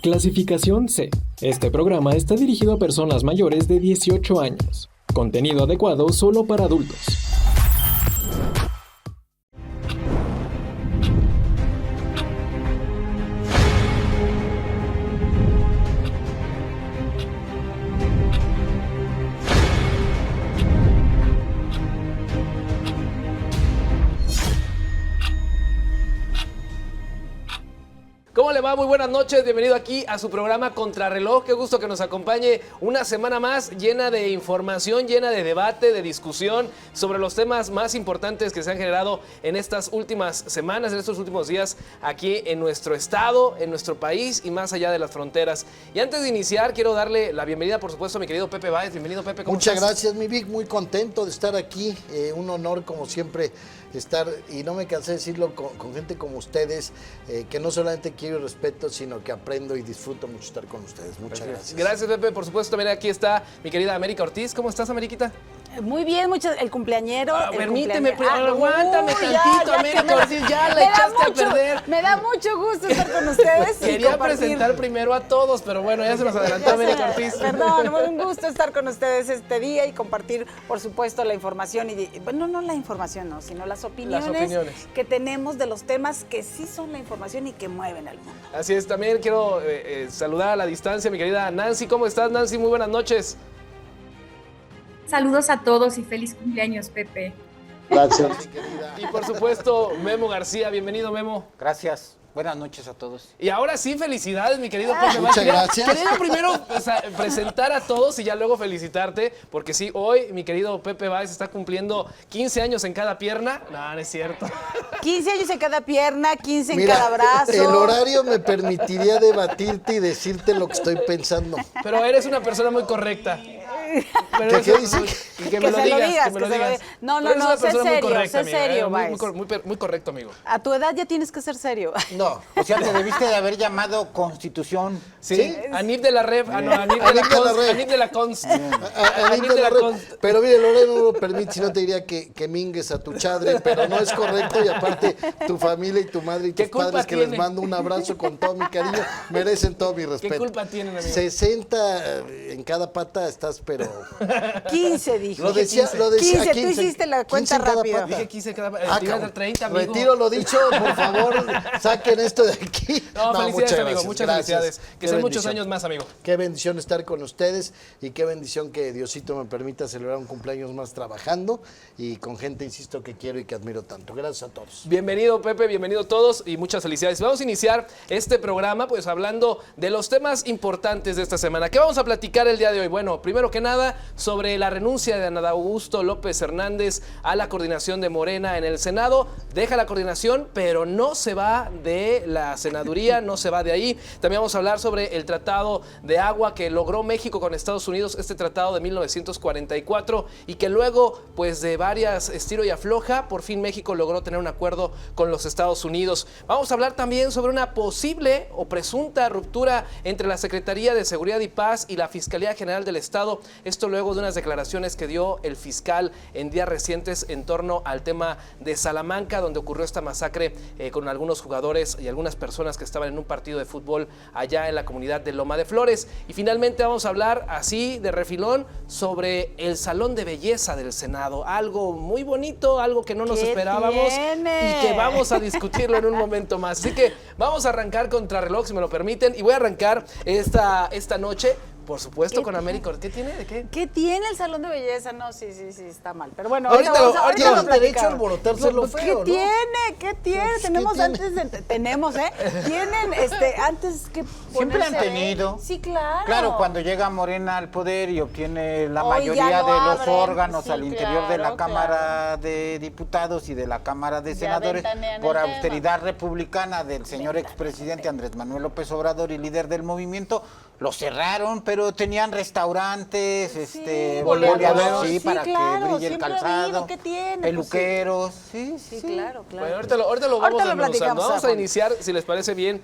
Clasificación C. Este programa está dirigido a personas mayores de 18 años. Contenido adecuado solo para adultos. ¿Cómo le va? Muy buenas noches, bienvenido aquí a su programa Contrarreloj. Qué gusto que nos acompañe una semana más llena de información, llena de debate, de discusión sobre los temas más importantes que se han generado en estas últimas semanas, en estos últimos días aquí en nuestro estado, en nuestro país y más allá de las fronteras. Y antes de iniciar, quiero darle la bienvenida, por supuesto, a mi querido Pepe Báez. Bienvenido, Pepe, ¿cómo estás? Muchas gracias, mi Vic, muy contento de estar aquí. Un honor, como siempre, estar, y no me cansé de decirlo, con gente como ustedes, que no solamente quiero y respeto, sino que aprendo y disfruto mucho estar con ustedes. Muchas gracias. Gracias, Pepe. Por supuesto, también aquí está mi querida América Ortiz. ¿Cómo estás, Amériquita? Muy bien, el cumpleañero. Permíteme, aguántame tantito, América Ortiz, ya la echaste a perder. Me da mucho gusto estar con ustedes. Quería presentar primero a todos, pero bueno, ya se nos adelantó América Ortiz. Perdón, un gusto estar con ustedes este día y compartir, por supuesto, la información. Bueno, no la información, no, sino las opiniones que tenemos de los temas que sí son la información y que mueven al mundo. Así es, también quiero saludar a la distancia a mi querida Nancy. ¿Cómo estás, Nancy? Muy buenas noches. Saludos a todos y feliz cumpleaños, Pepe. Gracias. Y por supuesto, Memo García. Bienvenido, Memo. Gracias. Buenas noches a todos. Y ahora sí, felicidades, mi querido Pepe. Muchas gracias. Quería primero presentar a todos y ya luego felicitarte, porque sí, hoy mi querido Pepe Báez está cumpliendo 15 años en cada pierna. No, no es cierto. 15 años en cada pierna, 15 en cada brazo. El horario me permitiría debatirte y decirte lo que estoy pensando. Pero eres una persona muy correcta. ¿Qué dice? Que me lo digas. No, sé serio, muy correcto, amigo. A tu edad ya tienes que ser serio. No. O sea, te debiste de haber llamado Constitución. Sí, Anif de la Rev, Anif de la Const. Anif de la Const. Pero mire, el horario no lo permite, si no te diría que mingues a tu chadre, pero no es correcto y aparte tu familia y tu madre y tus padres, que les mando un abrazo con todo mi cariño, merecen todo mi respeto. ¿Qué culpa tienen, amigo? 60 en cada pata estás, pero... 15, dije. Lo decía 15, tú hiciste la cuenta rápida. Dije 15 en cada pata. Te iba a dar 30, amigo. Retiro lo dicho, por favor, saquen esto de aquí. No, felicidades, muchas amigo, gracias. muchas Gracias. felicidades. Que sean muchos años más, amigo. Qué bendición estar con ustedes y qué bendición que Diosito me permita celebrar un cumpleaños más trabajando y con gente, insisto, que quiero y que admiro tanto. Gracias a todos. Bienvenido, Pepe, bienvenido todos y muchas felicidades. Vamos a iniciar este programa pues hablando de los temas importantes de esta semana. ¿Qué vamos a platicar el día de hoy? Bueno, primero que nada, sobre la renuncia de Adán Augusto López Hernández a la coordinación de Morena en el Senado. Deja la coordinación, pero no se va de la senaduría, no se va de ahí. También vamos a hablar sobre el tratado de agua que logró México con Estados Unidos, este tratado de 1944, y que luego, pues de varias estiro y afloja, por fin México logró tener un acuerdo con los Estados Unidos. Vamos a hablar también sobre una posible o presunta ruptura entre la Secretaría de Seguridad y Paz y la Fiscalía General del Estado. Esto luego de unas declaraciones que dio el fiscal en días recientes en torno al tema de Salamanca, donde ocurrió esta masacre con algunos jugadores y algunas personas que estaban en un partido de fútbol allá en la comunidad de Loma de Flores. Y finalmente vamos a hablar así de refilón sobre el Salón de Belleza del Senado, algo muy bonito, algo que no nos esperábamos y que vamos a discutirlo en un momento más. Así que vamos a arrancar Contrarreloj, si me lo permiten, y voy a arrancar esta noche, por supuesto, con América. ¿Qué tiene? ¿De qué? ¿Qué tiene el salón de belleza? No, sí, está mal. Pero bueno, ahorita vamos a derecho a alborotarse lo feo, ¿Qué tiene? ¿Qué tiene? Tenemos Tienen, antes que ponerse... Siempre han tenido. Sí, claro. Claro, cuando llega Morena al poder y obtiene la mayoría de los órganos sí, al interior de la Cámara de Diputados y de la Cámara de Senadores, por austeridad republicana del señor expresidente Andrés Manuel López Obrador y líder del movimiento, lo cerraron, pero tenían restaurantes, boleaderos, sí, para claro, que brille el calzado, ¿qué tiene? peluqueros, Sí, claro. Bueno, ahorita lo vamos desmenuzando. Vamos a Juan. iniciar, si les parece bien,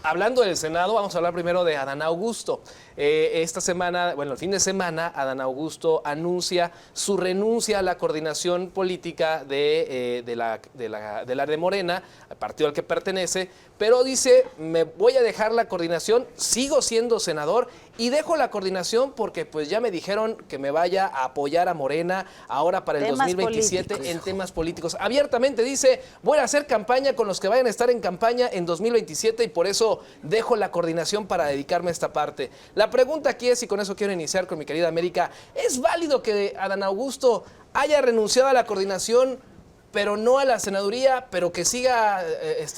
hablando del Senado. Vamos a hablar primero de Adán Augusto. Esta semana, el fin de semana, Adán Augusto anuncia su renuncia a la coordinación política de la de Morena, al partido al que pertenece, pero dice, me voy a dejar la coordinación, sigo siendo senador y dejo la coordinación porque pues ya me dijeron que me vaya a apoyar a Morena ahora para el 2027 en temas políticos. Abiertamente dice, voy a hacer campaña con los que vayan a estar en campaña en 2027 y por eso dejo la coordinación para dedicarme a esta parte. La pregunta aquí es, y con eso quiero iniciar con mi querida América, ¿es válido que Adán Augusto haya renunciado a la coordinación pero no a la senaduría, pero que esté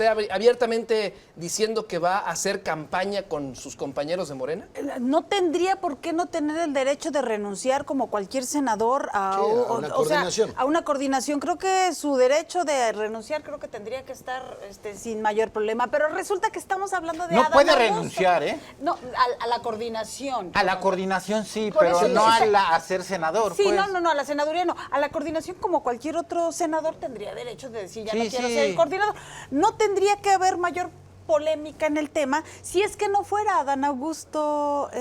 abiertamente diciendo que va a hacer campaña con sus compañeros de Morena? No tendría por qué no tener el derecho de renunciar como cualquier senador a una coordinación. A una coordinación. Creo que su derecho de renunciar creo que tendría que estar sin mayor problema, pero resulta que estamos hablando de No Adán puede Augusto. Renunciar, ¿eh? No, a la coordinación. A la coordinación sí, Por pero eso no dice- a ser senador. Sí, pues. no, a la senaduría no. A la coordinación, como cualquier otro senador, tendría derecho de decir, ya Sí, no quiero sí. ser el coordinador. No tendría que haber mayor polémica en el tema si es que no fuera Adán Augusto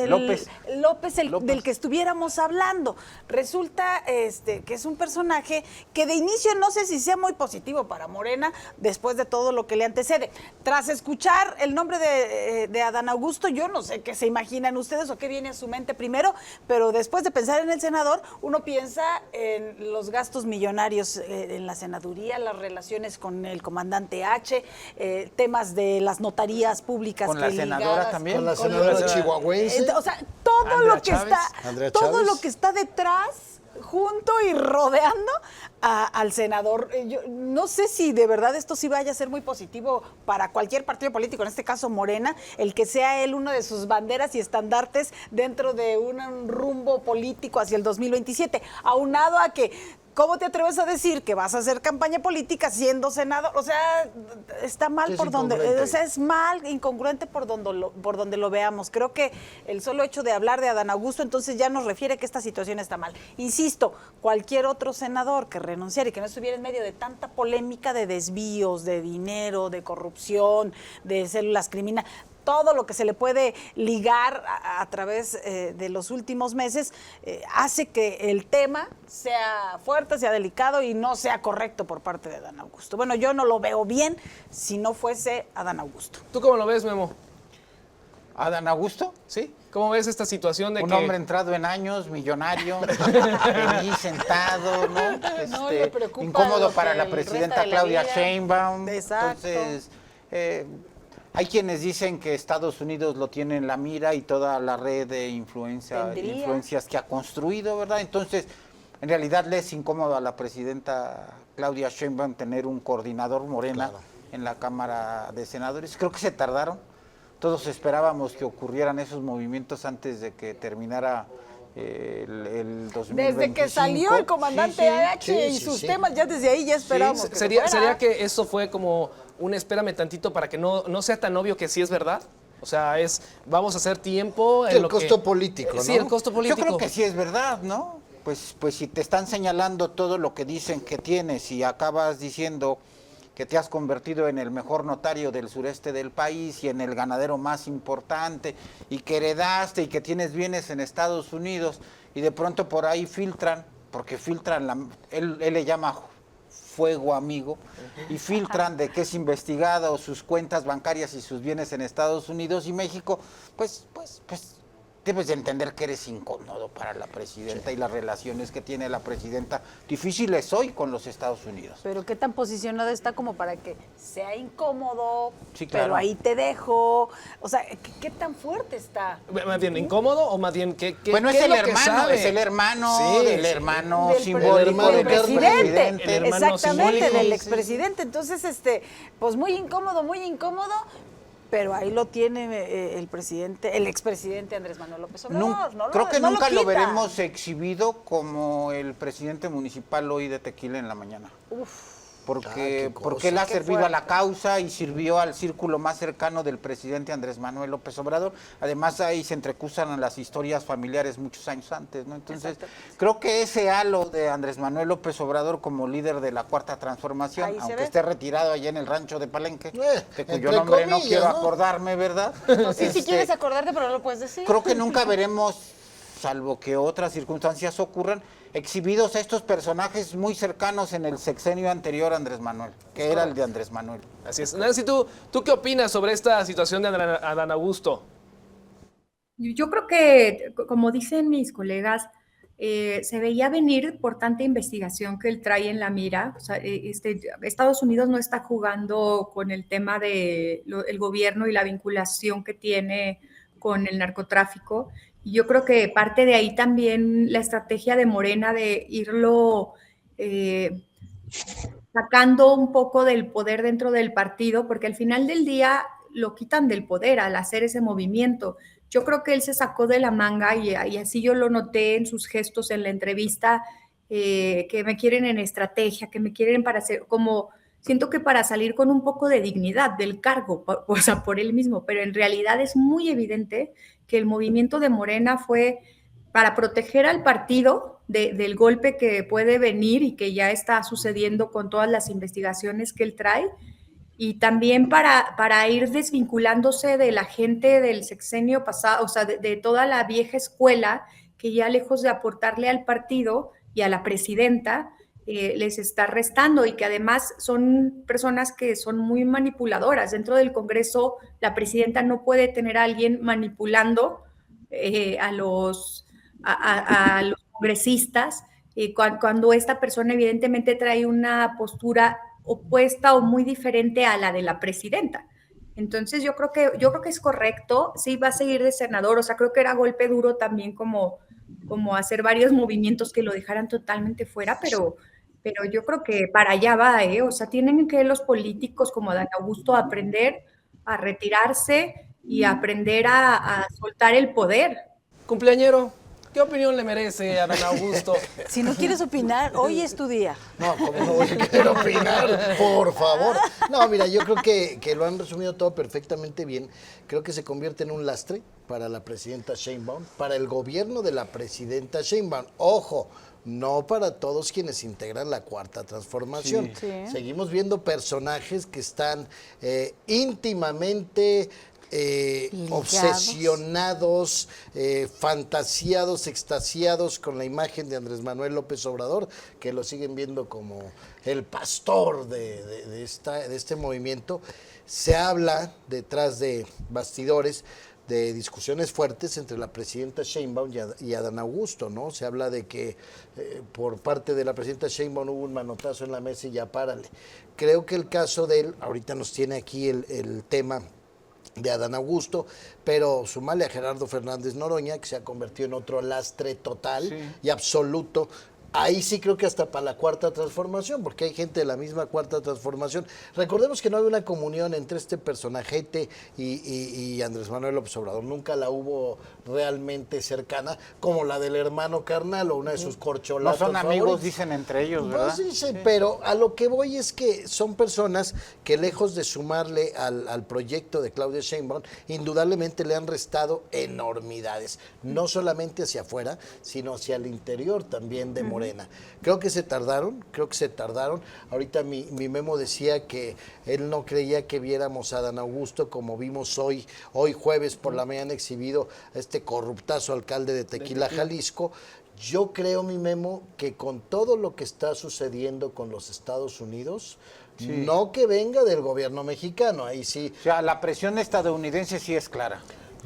López. López del que estuviéramos hablando. Resulta que es un personaje que de inicio no sé si sea muy positivo para Morena después de todo lo que le antecede. Tras escuchar el nombre de Adán Augusto, yo no sé qué se imaginan ustedes o qué viene a su mente primero, pero después de pensar en el senador, uno piensa en los gastos millonarios en la senaduría, las relaciones con el comandante H, temas de las notarías públicas. Con la senadora ligadas también. Con la senadora chihuahuense. o sea, todo Andrea lo que Chávez. Andrea todo Chávez. lo que está detrás, junto y rodeando al senador. Yo no sé si de verdad esto sí vaya a ser muy positivo para cualquier partido político, en este caso Morena, el que sea él una de sus banderas y estandartes dentro de un rumbo político hacia el 2027, aunado a que ¿cómo te atreves a decir que vas a hacer campaña política siendo senador? O sea, está mal Sí, es por donde, incongruente. o sea, es mal, incongruente por donde lo veamos. Creo que el solo hecho de hablar de Adán Augusto entonces ya nos refiere que esta situación está mal. Insisto, cualquier otro senador que renunciara y que no estuviera en medio de tanta polémica de desvíos, de dinero, de corrupción, de células criminales, todo lo que se le puede ligar a través de los últimos meses, hace que el tema sea fuerte, sea delicado y no sea correcto por parte de Adán Augusto. Bueno, yo no lo veo bien si no fuese Adán Augusto. ¿Tú cómo lo ves, Memo? ¿Adán Augusto? ¿Sí? ¿Cómo ves esta situación de Un que hombre entrado en años, millonario, feliz, sentado, ¿no? No le preocupa incómodo lo para que la el presidenta resta de la Claudia vida. Sheinbaum. Exacto. Entonces, hay quienes dicen que Estados Unidos lo tiene en la mira y toda la red de influencias que ha construido, ¿verdad? Entonces, en realidad le es incómodo a la presidenta Claudia Sheinbaum tener un coordinador Morena en la Cámara de Senadores. Creo que se tardaron. Todos esperábamos que ocurrieran esos movimientos antes de que terminara el 2025. Desde que salió el comandante H y sus temas, ya desde ahí ya esperamos. Sí, que ¿Sería que eso fue como un espérame tantito para que no sea tan obvio que sí es verdad? O sea, vamos a hacer tiempo en el costo político, ¿no? Sí, el costo político. Yo creo que sí es verdad, ¿no? Pues si te están señalando todo lo que dicen que tienes y acabas diciendo que te has convertido en el mejor notario del sureste del país y en el ganadero más importante y que heredaste y que tienes bienes en Estados Unidos y de pronto por ahí filtran, porque filtran, él le llama fuego amigo, y filtran de que es investigado sus cuentas bancarias y sus bienes en Estados Unidos y México, pues debes de entender que eres incómodo para la presidenta y las relaciones que tiene la presidenta difíciles hoy con los Estados Unidos. Pero qué tan posicionada está como para que sea incómodo, Sí, claro. pero ahí te dejo. O sea, ¿qué tan fuerte está? ¿Más bien incómodo o más bien qué Bueno, qué es el lo que hermano, sabe? es el hermano Sí, del sí. hermano Del simbólico del del presidente. El hermano Exactamente, simbólico. del expresidente. Entonces, pues muy incómodo, pero ahí lo tiene el expresidente Andrés Manuel López Obrador. Creo que nunca lo quita. veremos exhibido como el presidente municipal hoy de Tequila en la mañana. porque él ha servido a la causa y sirvió al círculo más cercano del presidente Andrés Manuel López Obrador. Además, ahí se entrecruzan las historias familiares muchos años antes, ¿no? Entonces, creo que ese halo de Andrés Manuel López Obrador como líder de la Cuarta Transformación, aunque esté retirado allá en el rancho de Palenque, de cuyo nombre no quiero acordarme, ¿verdad? No, sí, si quieres acordarte, pero no lo puedes decir. Creo que nunca veremos, salvo que otras circunstancias ocurran, exhibidos a estos personajes muy cercanos en el sexenio anterior a Andrés Manuel, que era el de Andrés Manuel. Así es. Nancy, ¿tú qué opinas sobre esta situación de Adán Augusto? Yo creo que, como dicen mis colegas, se veía venir por tanta investigación que él trae en la mira. O sea, Estados Unidos no está jugando con el tema del gobierno y la vinculación que tiene con el narcotráfico. Y yo creo que parte de ahí también la estrategia de Morena de irlo sacando un poco del poder dentro del partido, porque al final del día lo quitan del poder al hacer ese movimiento. Yo creo que él se sacó de la manga y así yo lo noté en sus gestos en la entrevista, que me quieren en estrategia, que me quieren para hacer como... Siento que para salir con un poco de dignidad del cargo, o sea, por él mismo, pero en realidad es muy evidente que el movimiento de Morena fue para proteger al partido del golpe que puede venir y que ya está sucediendo con todas las investigaciones que él trae, y también para ir desvinculándose de la gente del sexenio pasado, o sea, de toda la vieja escuela que ya lejos de aportarle al partido y a la presidenta, les está restando, y que además son personas que son muy manipuladoras. Dentro del Congreso, la presidenta no puede tener a alguien manipulando a los congresistas, cuando esta persona evidentemente trae una postura opuesta o muy diferente a la de la presidenta. Entonces yo creo que es correcto, sí va a seguir de senador. O sea, creo que era golpe duro también como hacer varios movimientos que lo dejaran totalmente fuera, pero yo creo que para allá va, o sea, tienen que los políticos como Adán Augusto aprender a retirarse y aprender a soltar el poder. Cumpleañero, ¿qué opinión le merece a Adán Augusto? Si no quieres opinar, hoy es tu día. No, ¿cómo no voy a querer opinar? Por favor. No, mira, yo creo que lo han resumido todo perfectamente bien. Creo que se convierte en un lastre para la presidenta Sheinbaum, para el gobierno de la presidenta Sheinbaum. Ojo, no para todos quienes integran la Cuarta Transformación. Sí. Seguimos viendo personajes que están íntimamente obsesionados, fantasiados, extasiados con la imagen de Andrés Manuel López Obrador, que lo siguen viendo como el pastor de este movimiento. Se habla detrás de bastidores de discusiones fuertes entre la presidenta Sheinbaum y Adán Augusto, ¿no? Se habla de que por parte de la presidenta Sheinbaum hubo un manotazo en la mesa y ya párale. Creo que el caso de él, ahorita nos tiene aquí el tema de Adán Augusto, pero sumarle a Gerardo Fernández Noroña, que se ha convertido en otro lastre total y absoluto. Ahí sí creo que hasta para la Cuarta Transformación, porque hay gente de la misma Cuarta Transformación. Recordemos que no había una comunión entre este personajete y Andrés Manuel López Obrador. Nunca la hubo realmente cercana, como la del hermano carnal o una de sus corcholatas. No son amigos, favoritos. dicen entre ellos, ¿verdad? No, sí, pero a lo que voy es que son personas que lejos de sumarle al proyecto de Claudia Sheinbaum, indudablemente le han restado enormidades. No solamente hacia afuera, sino hacia el interior también de Morena. Creo que se tardaron. Ahorita mi Memo decía que él no creía que viéramos a Adán Augusto como vimos hoy jueves por la mañana exhibido a este corruptazo alcalde de Tequila, Jalisco. Yo creo, mi Memo, que con todo lo que está sucediendo con los Estados Unidos, no que venga del gobierno mexicano, ahí sí. O sea, la presión estadounidense sí es clara.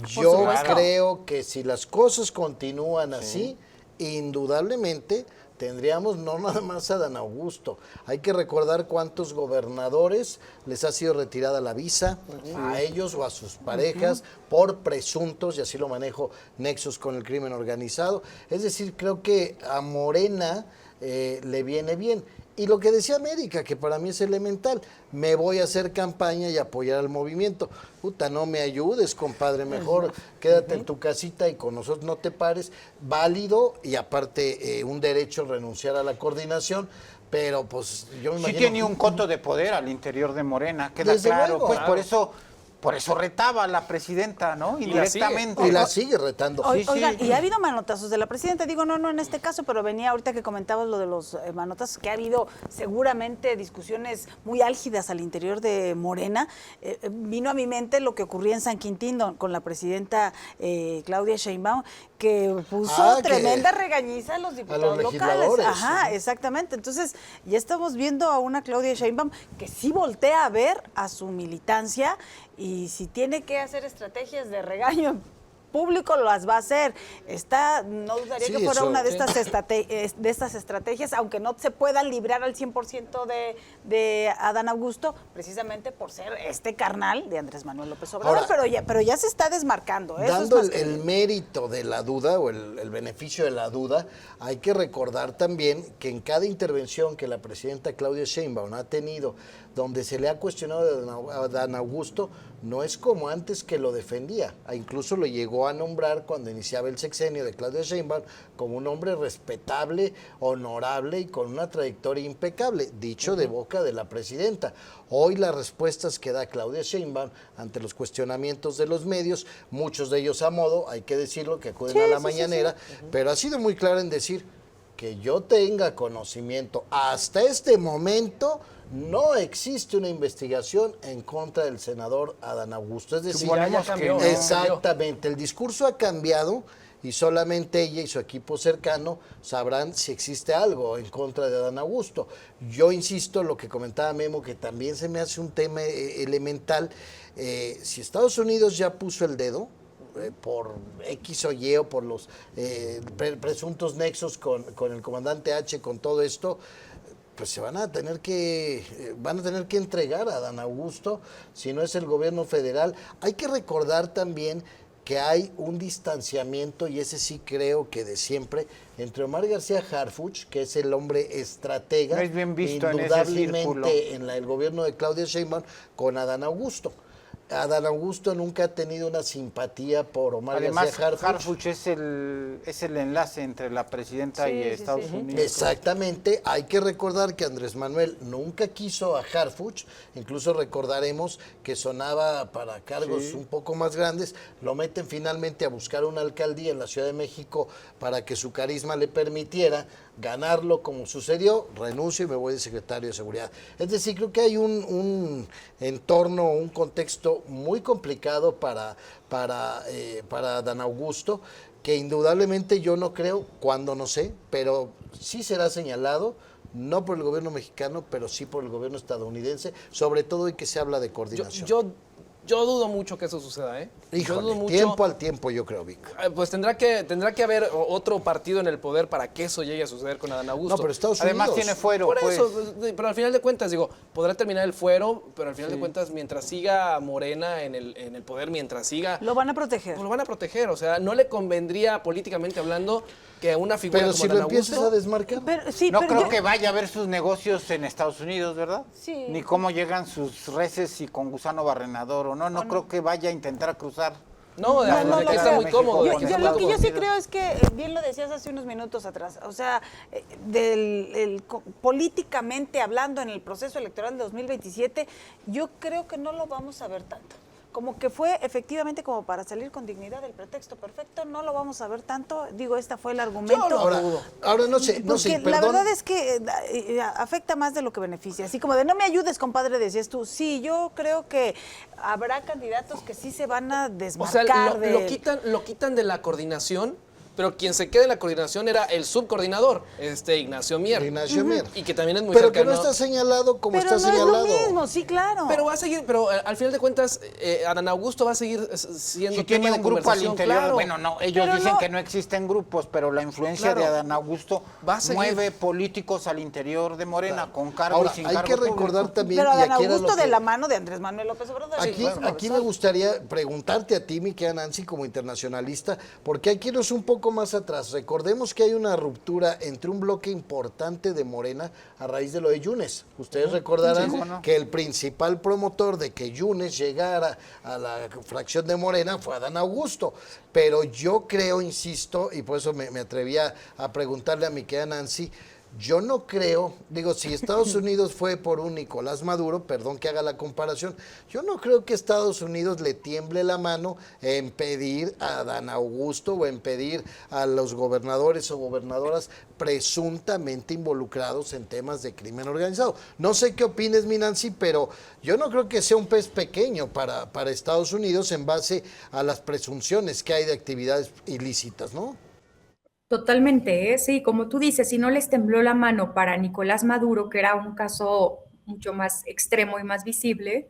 Yo creo que si las cosas continúan así, indudablemente tendríamos no nada más a Adán Augusto. Hay que recordar cuántos gobernadores les ha sido retirada la visa, a ellos o a sus parejas, por presuntos, y así lo manejo, nexos con el crimen organizado. Es decir, creo que a Morena le viene bien. Y lo que decía América, que para mí es elemental, me voy a hacer campaña y apoyar al movimiento. Puta, no me ayudes, compadre, mejor quédate en tu casita y con nosotros no te pares. Válido y aparte un derecho renunciar a la coordinación. Pero pues yo me imagino... Sí tiene un coto de poder al interior de Morena, queda Desde claro. luego. Pues Claro. por eso retaba a la presidenta, ¿no? Indirectamente. Y la sigue retando. Oigan, y ha habido manotazos de la presidenta, digo, no en este caso, pero venía ahorita que comentabas lo de los manotazos, que ha habido seguramente discusiones muy álgidas al interior de Morena. Vino a mi mente lo que ocurría en San Quintín con la presidenta Claudia Sheinbaum, que puso tremenda regañiza a los diputados locales. Ajá, exactamente. Entonces, ya estamos viendo a una Claudia Sheinbaum que sí voltea a ver a su militancia y si tiene que hacer estrategias de regaño público las va a hacer. No dudaría que fuera una de estas estrategias, aunque no se pueda librar al 100% de Adán Augusto, precisamente por ser este carnal de Andrés Manuel López Obrador. Ahora, pero ya se está desmarcando. Dando el mérito de la duda o el beneficio de la duda, hay que recordar también que en cada intervención que la presidenta Claudia Sheinbaum ha tenido, donde se le ha cuestionado a Adán Augusto, no es como antes que lo defendía. Incluso lo llegó a nombrar cuando iniciaba el sexenio de Claudia Sheinbaum como un hombre respetable, honorable y con una trayectoria impecable, dicho de boca de la presidenta. Hoy las respuestas que da Claudia Sheinbaum ante los cuestionamientos de los medios, muchos de ellos a modo, hay que decirlo, que acuden a la mañanera, pero ha sido muy clara en decir que yo tenga conocimiento hasta este momento. No existe una investigación en contra del senador Adán Augusto. Es decir, exactamente, el discurso ha cambiado y solamente ella y su equipo cercano sabrán si existe algo en contra de Adán Augusto. Yo insisto, lo que comentaba Memo, que también se me hace un tema elemental. Si Estados Unidos ya puso el dedo, por X o Y o por los presuntos nexos con el comandante H, con todo esto, pues se van a tener que entregar a Adán Augusto, si no es el gobierno federal. Hay que recordar también que hay un distanciamiento, y ese sí creo que de siempre, entre Omar García Harfuch, que es el hombre estratega, no es bien visto indudablemente en el gobierno de Claudia Sheinbaum, con Adán Augusto. Adán Augusto nunca ha tenido una simpatía por Omar García Harfuch. Harfuch es el enlace entre la presidenta y Estados Unidos. Exactamente. Hay que recordar que Andrés Manuel nunca quiso a Harfuch. Incluso recordaremos que sonaba para cargos un poco más grandes. Lo meten finalmente a buscar una alcaldía en la Ciudad de México para que su carisma le permitiera ganarlo, como sucedió. Renuncio y me voy de secretario de Seguridad. Es decir, creo que hay un entorno, un contexto muy complicado para Adán Augusto, que indudablemente yo no creo, cuando no sé, pero sí será señalado, no por el gobierno mexicano, pero sí por el gobierno estadounidense, sobre todo y que se habla de coordinación. Yo dudo mucho que eso suceda, ¿eh? Híjole, yo dudo mucho. Tiempo al tiempo, yo creo, Vic. Pues tendrá que haber otro partido en el poder para que eso llegue a suceder con Adán Augusto. No, pero Estados Además Unidos tiene fuero, Por pues. eso, pero al final de cuentas, podrá terminar el fuero, pero al final de cuentas, mientras siga Morena en el poder, mientras siga... Lo van a proteger. Pues lo van a proteger, o sea, no le convendría políticamente hablando que una figura Pero como si lo Adán empiezas Augusto... a desmarcar. No creo que vaya a ver sus negocios en Estados Unidos, ¿verdad? Sí. Ni cómo llegan sus reses y con gusano barrenador o no. No creo que vaya a intentar cruzar. No, está muy cómodo. Lo que yo sí creo es que, bien lo decías hace unos minutos atrás, o sea, políticamente hablando en el proceso electoral de 2027, yo creo que no lo vamos a ver tanto. Como que fue efectivamente como para salir con dignidad, el pretexto perfecto, no lo vamos a ver tanto. Digo, este fue el argumento. Ahora no sé, Porque la verdad es que afecta más de lo que beneficia. Así como de no me ayudes, compadre, decías tú. Sí, yo creo que habrá candidatos que sí se van a desmarcar. O sea, lo quitan de la coordinación, pero quien se queda en la coordinación era el subcoordinador, Ignacio Mier. Ignacio Mier. Y que también es muy pero cercano. Pero que no está señalado como pero está no señalado. Es lo mismo, sí, claro. Pero va a seguir, pero al final de cuentas, Adán Augusto va a seguir siendo si tiene un grupo al interior, claro. bueno, no, ellos pero dicen que no existen grupos, pero la influencia de Adán Augusto mueve políticos al interior de Morena, con cargo y sin cargo. Hay que recordar también... Pero Adán Augusto de la mano de Andrés Manuel López Obrador. Aquí me gustaría preguntarte a ti, mi querida Nancy, como internacionalista, porque hay que irnos un poco poco más atrás. Recordemos que hay una ruptura entre un bloque importante de Morena a raíz de lo de Yunes. Ustedes recordarán que el principal promotor de que Yunes llegara a la fracción de Morena fue Adán Augusto. Pero yo creo, insisto, y por eso me atrevía a preguntarle a mi querida Nancy, yo no creo, digo, si Estados Unidos fue por un Nicolás Maduro, perdón que haga la comparación, yo no creo que Estados Unidos le tiemble la mano en pedir a Adán Augusto o en pedir a los gobernadores o gobernadoras presuntamente involucrados en temas de crimen organizado. No sé qué opines, mi Nancy, pero yo no creo que sea un pez pequeño para Estados Unidos en base a las presunciones que hay de actividades ilícitas, ¿no? Totalmente, ¿eh? Sí, como tú dices, si no les tembló la mano para Nicolás Maduro, que era un caso mucho más extremo y más visible,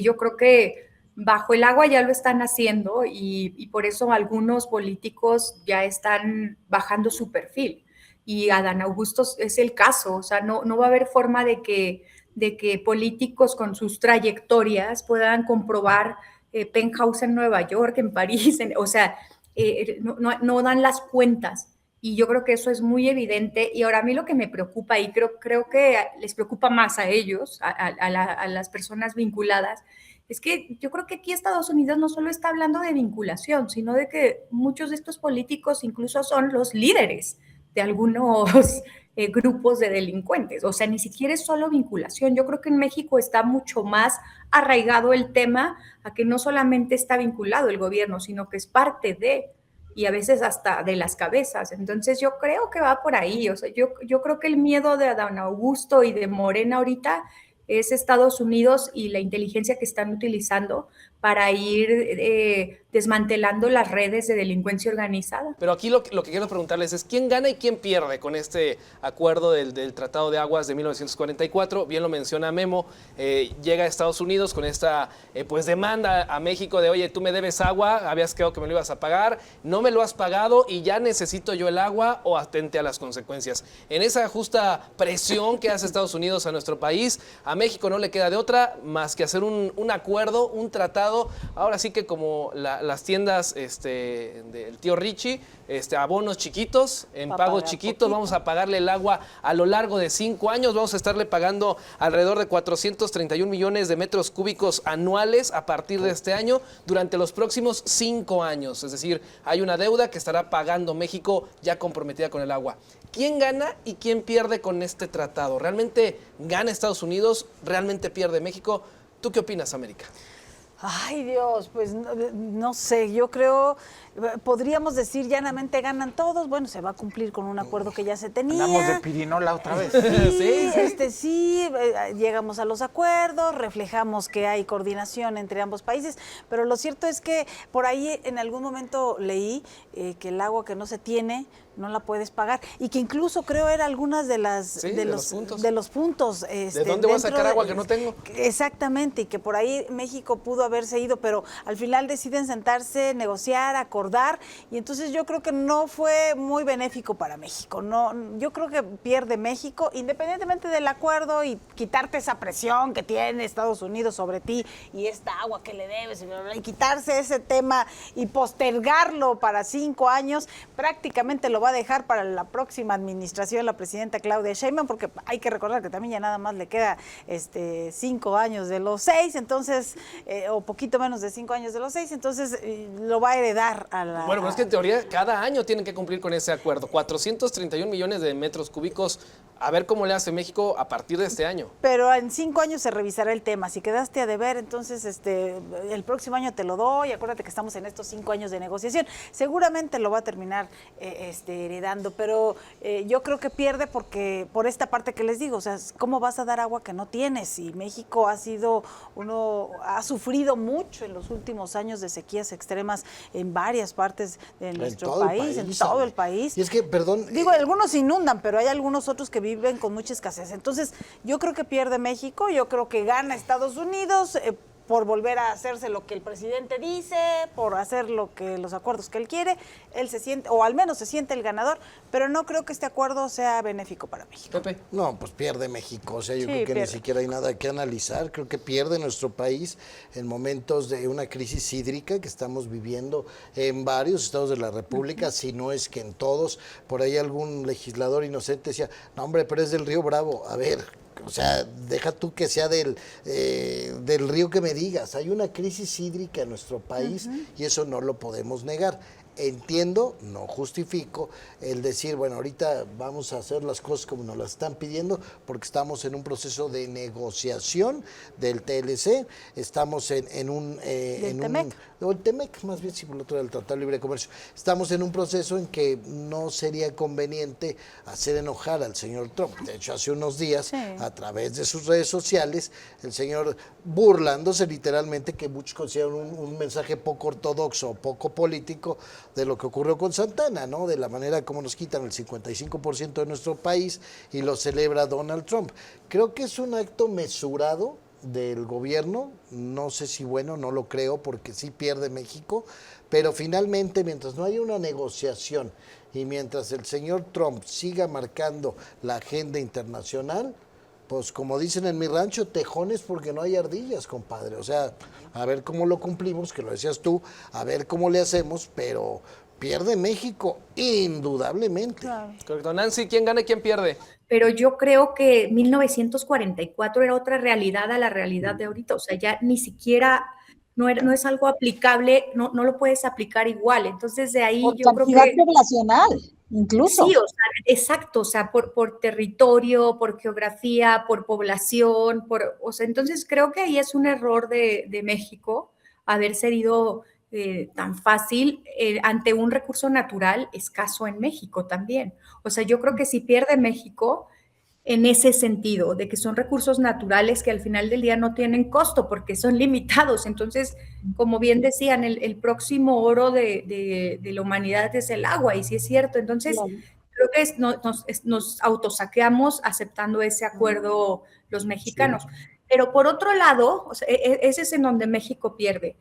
yo creo que bajo el agua ya lo están haciendo y por eso algunos políticos ya están bajando su perfil. Y Adán Augusto es el caso, o sea, no va a haber forma de que políticos con sus trayectorias puedan comprobar penthouse en Nueva York, en París, o sea, no dan las cuentas. Y yo creo que eso es muy evidente. Y ahora a mí lo que me preocupa, y creo que les preocupa más a ellos, a las personas vinculadas, es que yo creo que aquí Estados Unidos no solo está hablando de vinculación, sino de que muchos de estos políticos incluso son los líderes de algunos grupos de delincuentes. O sea, ni siquiera es solo vinculación. Yo creo que en México está mucho más arraigado el tema a que no solamente está vinculado el gobierno, sino que es parte de, y a veces hasta de las cabezas. Entonces yo creo que va por ahí. O sea, yo creo que el miedo de Adán Augusto y de Morena ahorita es Estados Unidos y la inteligencia que están utilizando para ir desmantelando las redes de delincuencia organizada. Pero aquí lo que quiero preguntarles es quién gana y quién pierde con este acuerdo del Tratado de Aguas de 1944. Bien lo menciona Memo, llega a Estados Unidos con esta pues demanda a México de, oye, tú me debes agua, habías quedado que me lo ibas a pagar, no me lo has pagado y ya necesito yo el agua o atente a las consecuencias. En esa justa presión que hace Estados Unidos a nuestro país, a México no le queda de otra más que hacer un acuerdo, un tratado. Ahora sí que como las tiendas del tío Richie, abonos chiquitos, en pagos chiquitos, vamos a pagarle el agua a lo largo de 5 años, vamos a estarle pagando alrededor de 431 millones de metros cúbicos anuales a partir de este año durante los próximos 5 años. Es decir, hay una deuda que estará pagando México ya comprometida con el agua. ¿Quién gana y quién pierde con este tratado? ¿Realmente gana Estados Unidos? ¿Realmente pierde México? ¿Tú qué opinas, América? Ay, Dios, pues no sé, yo creo, podríamos decir llanamente ganan todos, bueno, se va a cumplir con un acuerdo que ya se tenía. Andamos de pirinola otra vez. Sí, llegamos a los acuerdos, reflejamos que hay coordinación entre ambos países, pero lo cierto es que por ahí en algún momento leí que el agua que no se tiene no la puedes pagar y que incluso creo era algunas de los puntos. ¿De dónde voy a sacar agua que no tengo? Exactamente, y que por ahí México pudo haberse ido, pero al final deciden sentarse, negociar, acordar, y entonces yo creo que no fue muy benéfico para México. No, yo creo que pierde México, independientemente del acuerdo y quitarte esa presión que tiene Estados Unidos sobre ti y esta agua que le debes, y quitarse ese tema y postergarlo para 5 años, prácticamente lo va a dejar para la próxima administración la presidenta Claudia Sheinbaum, porque hay que recordar que también ya nada más le queda 5 años de los 6, entonces, o poquito menos de 5 años de los 6, entonces lo va a heredar a la... Bueno, pero es que en teoría cada año tienen que cumplir con ese acuerdo, 431 millones de metros cúbicos, a ver cómo le hace México a partir de este año. Pero en 5 años se revisará el tema, si quedaste a deber, entonces el próximo año te lo doy, acuérdate que estamos en estos 5 años de negociación, seguramente lo va a terminar heredando, pero yo creo que pierde porque por esta parte que les digo, o sea, ¿cómo vas a dar agua que no tienes? Y México ha sufrido mucho en los últimos años de sequías extremas en varias partes de nuestro país, en todo el país. Y es que, perdón... Digo, algunos inundan, pero hay algunos otros que viven con mucha escasez. Entonces, yo creo que pierde México, yo creo que gana Estados Unidos, por volver a hacerse lo que el presidente dice, por hacer los acuerdos que él quiere, él se siente, o al menos se siente el ganador, pero no creo que este acuerdo sea benéfico para México. Pepe. No, pues pierde México, o sea, yo creo que pierde. ni siquiera hay nada que analizar, creo que pierde nuestro país en momentos de una crisis hídrica que estamos viviendo en varios estados de la República, si no es que en todos. Por ahí algún legislador inocente decía, no hombre, pero es del Río Bravo. A ver, o sea, deja tú que sea del río que me digas. Hay una crisis hídrica en nuestro país y eso no lo podemos negar. Entiendo, no justifico el decir, bueno, ahorita vamos a hacer las cosas como nos las están pidiendo porque estamos en un proceso de negociación del TLC, estamos en un... el TEMEC, más bien, sí, por el otro del Tratado de Libre Comercio. Estamos en un proceso en que no sería conveniente hacer enojar al señor Trump. De hecho, hace unos días, a través de sus redes sociales, el señor burlándose literalmente, que muchos consideran un mensaje poco ortodoxo, poco político, de lo que ocurrió con Santana, ¿no? De la manera como nos quitan el 55% de nuestro país y lo celebra Donald Trump. Creo que es un acto mesurado del gobierno, no sé si bueno, no lo creo porque sí pierde México, pero finalmente mientras no haya una negociación y mientras el señor Trump siga marcando la agenda internacional, pues como dicen en mi rancho, tejones porque no hay ardillas, compadre. O sea, a ver cómo lo cumplimos, que lo decías tú, a ver cómo le hacemos, pero pierde México, indudablemente. Claro. Correcto. Nancy, ¿quién gana y quién pierde? Pero yo creo que 1944 era otra realidad a la realidad de ahorita, o sea, ya ni siquiera, no es algo aplicable, no lo puedes aplicar igual, entonces de ahí por yo creo cantidad que... poblacional, incluso. Sí, o sea, exacto, o sea, por territorio, por geografía, por población, o sea, entonces creo que ahí es un error de México haber sido tan fácil ante un recurso natural escaso en México también. O sea, yo creo que si pierde México en ese sentido, de que son recursos naturales que al final del día no tienen costo porque son limitados. Entonces, como bien decían, el próximo oro de la humanidad es el agua, y sí es cierto. Entonces, creo que nos autosaqueamos aceptando ese acuerdo los mexicanos. Sí. Pero por otro lado, o sea, ese es en donde México pierde.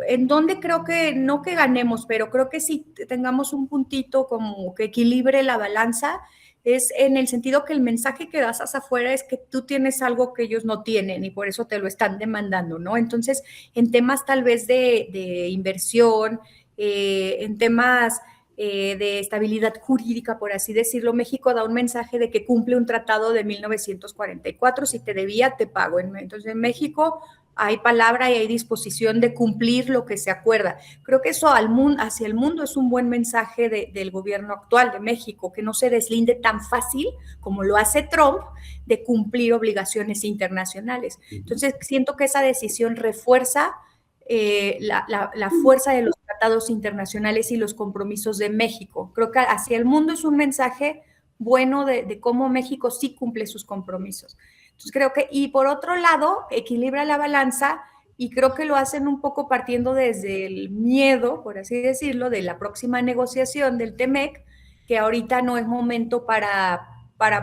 En donde creo que, no que ganemos, pero creo que sí tengamos un puntito como que equilibre la balanza, es en el sentido que el mensaje que das hacia afuera es que tú tienes algo que ellos no tienen y por eso te lo están demandando, ¿no? Entonces, en temas tal vez de inversión, en temas de estabilidad jurídica, por así decirlo, México da un mensaje de que cumple un tratado de 1944, si te debía, te pago. Entonces, en México hay palabra y hay disposición de cumplir lo que se acuerda. Creo que eso hacia el mundo es un buen mensaje del gobierno actual de México, que no se deslinde tan fácil como lo hace Trump de cumplir obligaciones internacionales. Entonces, siento que esa decisión refuerza la fuerza de los tratados internacionales y los compromisos de México. Creo que hacia el mundo es un mensaje bueno de cómo México sí cumple sus compromisos. Entonces creo que, y por otro lado, equilibra la balanza y creo que lo hacen un poco partiendo desde el miedo, por así decirlo, de la próxima negociación del TEMEC, que ahorita no es momento para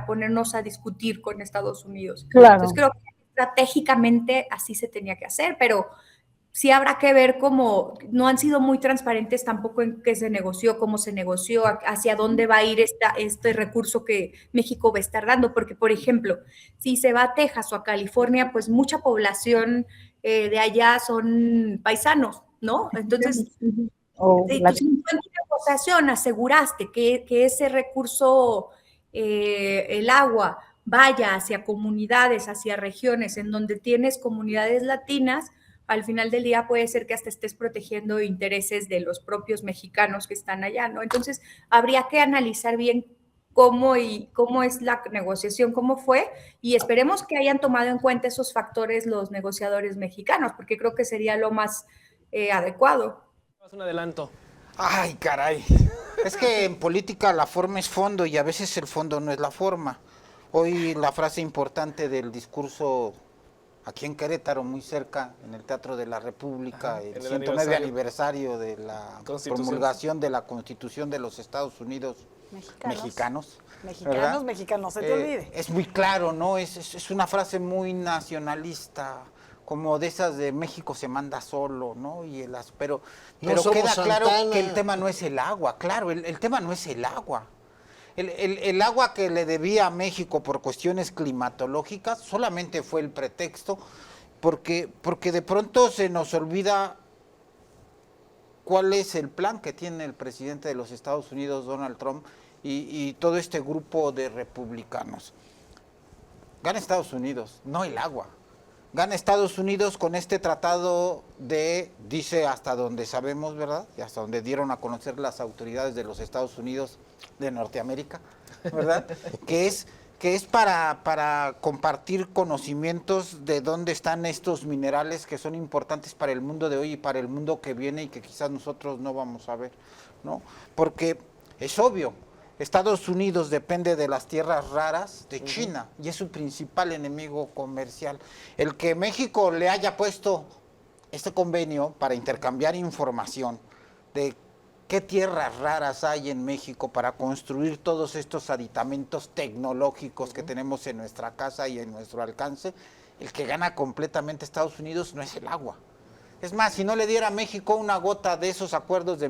ponernos a discutir con Estados Unidos. Claro. Entonces creo que estratégicamente así se tenía que hacer, pero sí habrá que ver cómo no han sido muy transparentes tampoco en qué se negoció, cómo se negoció, hacia dónde va a ir este recurso que México va a estar dando, porque, por ejemplo, si se va a Texas o a California, pues mucha población de allá son paisanos, ¿no? Entonces, si tú en negociación aseguraste que ese recurso, el agua, vaya hacia comunidades, hacia regiones en donde tienes comunidades latinas, al final del día puede ser que hasta estés protegiendo intereses de los propios mexicanos que están allá, ¿no? Entonces, habría que analizar bien cómo es la negociación, cómo fue, y esperemos que hayan tomado en cuenta esos factores los negociadores mexicanos, porque creo que sería lo más adecuado. Es un adelanto. Ay, caray. Es que en política la forma es fondo y a veces el fondo no es la forma. Hoy la frase importante del discurso aquí en Querétaro, muy cerca, en el Teatro de la República, el 109 aniversario de la promulgación de la Constitución de los Estados Unidos mexicanos. Mexicanos, se te olvide. Es muy claro, ¿no? Es una frase muy nacionalista. como de esas de México se manda solo, ¿no? Pero somos queda claro Santana. que el tema no es el agua, claro, el tema no es el agua. El agua que le debía a México por cuestiones climatológicas solamente fue el pretexto, porque de pronto se nos olvida cuál es el plan que tiene el presidente de los Estados Unidos, Donald Trump, y todo este grupo de republicanos. Gana Estados Unidos, no el agua. Gana Estados Unidos con este tratado dice hasta donde sabemos, ¿verdad? Y hasta donde dieron a conocer las autoridades de los Estados Unidos de Norteamérica, ¿verdad? que es para compartir conocimientos de dónde están estos minerales que son importantes para el mundo de hoy y para el mundo que viene y que quizás nosotros no vamos a ver, ¿no? Porque es obvio, Estados Unidos depende de las tierras raras de China y es su principal enemigo comercial. El que México le haya puesto este convenio para intercambiar información de qué tierras raras hay en México para construir todos estos aditamentos tecnológicos que tenemos en nuestra casa y en nuestro alcance, el que gana completamente Estados Unidos no es el agua. Es más, si no le diera a México una gota de esos acuerdos de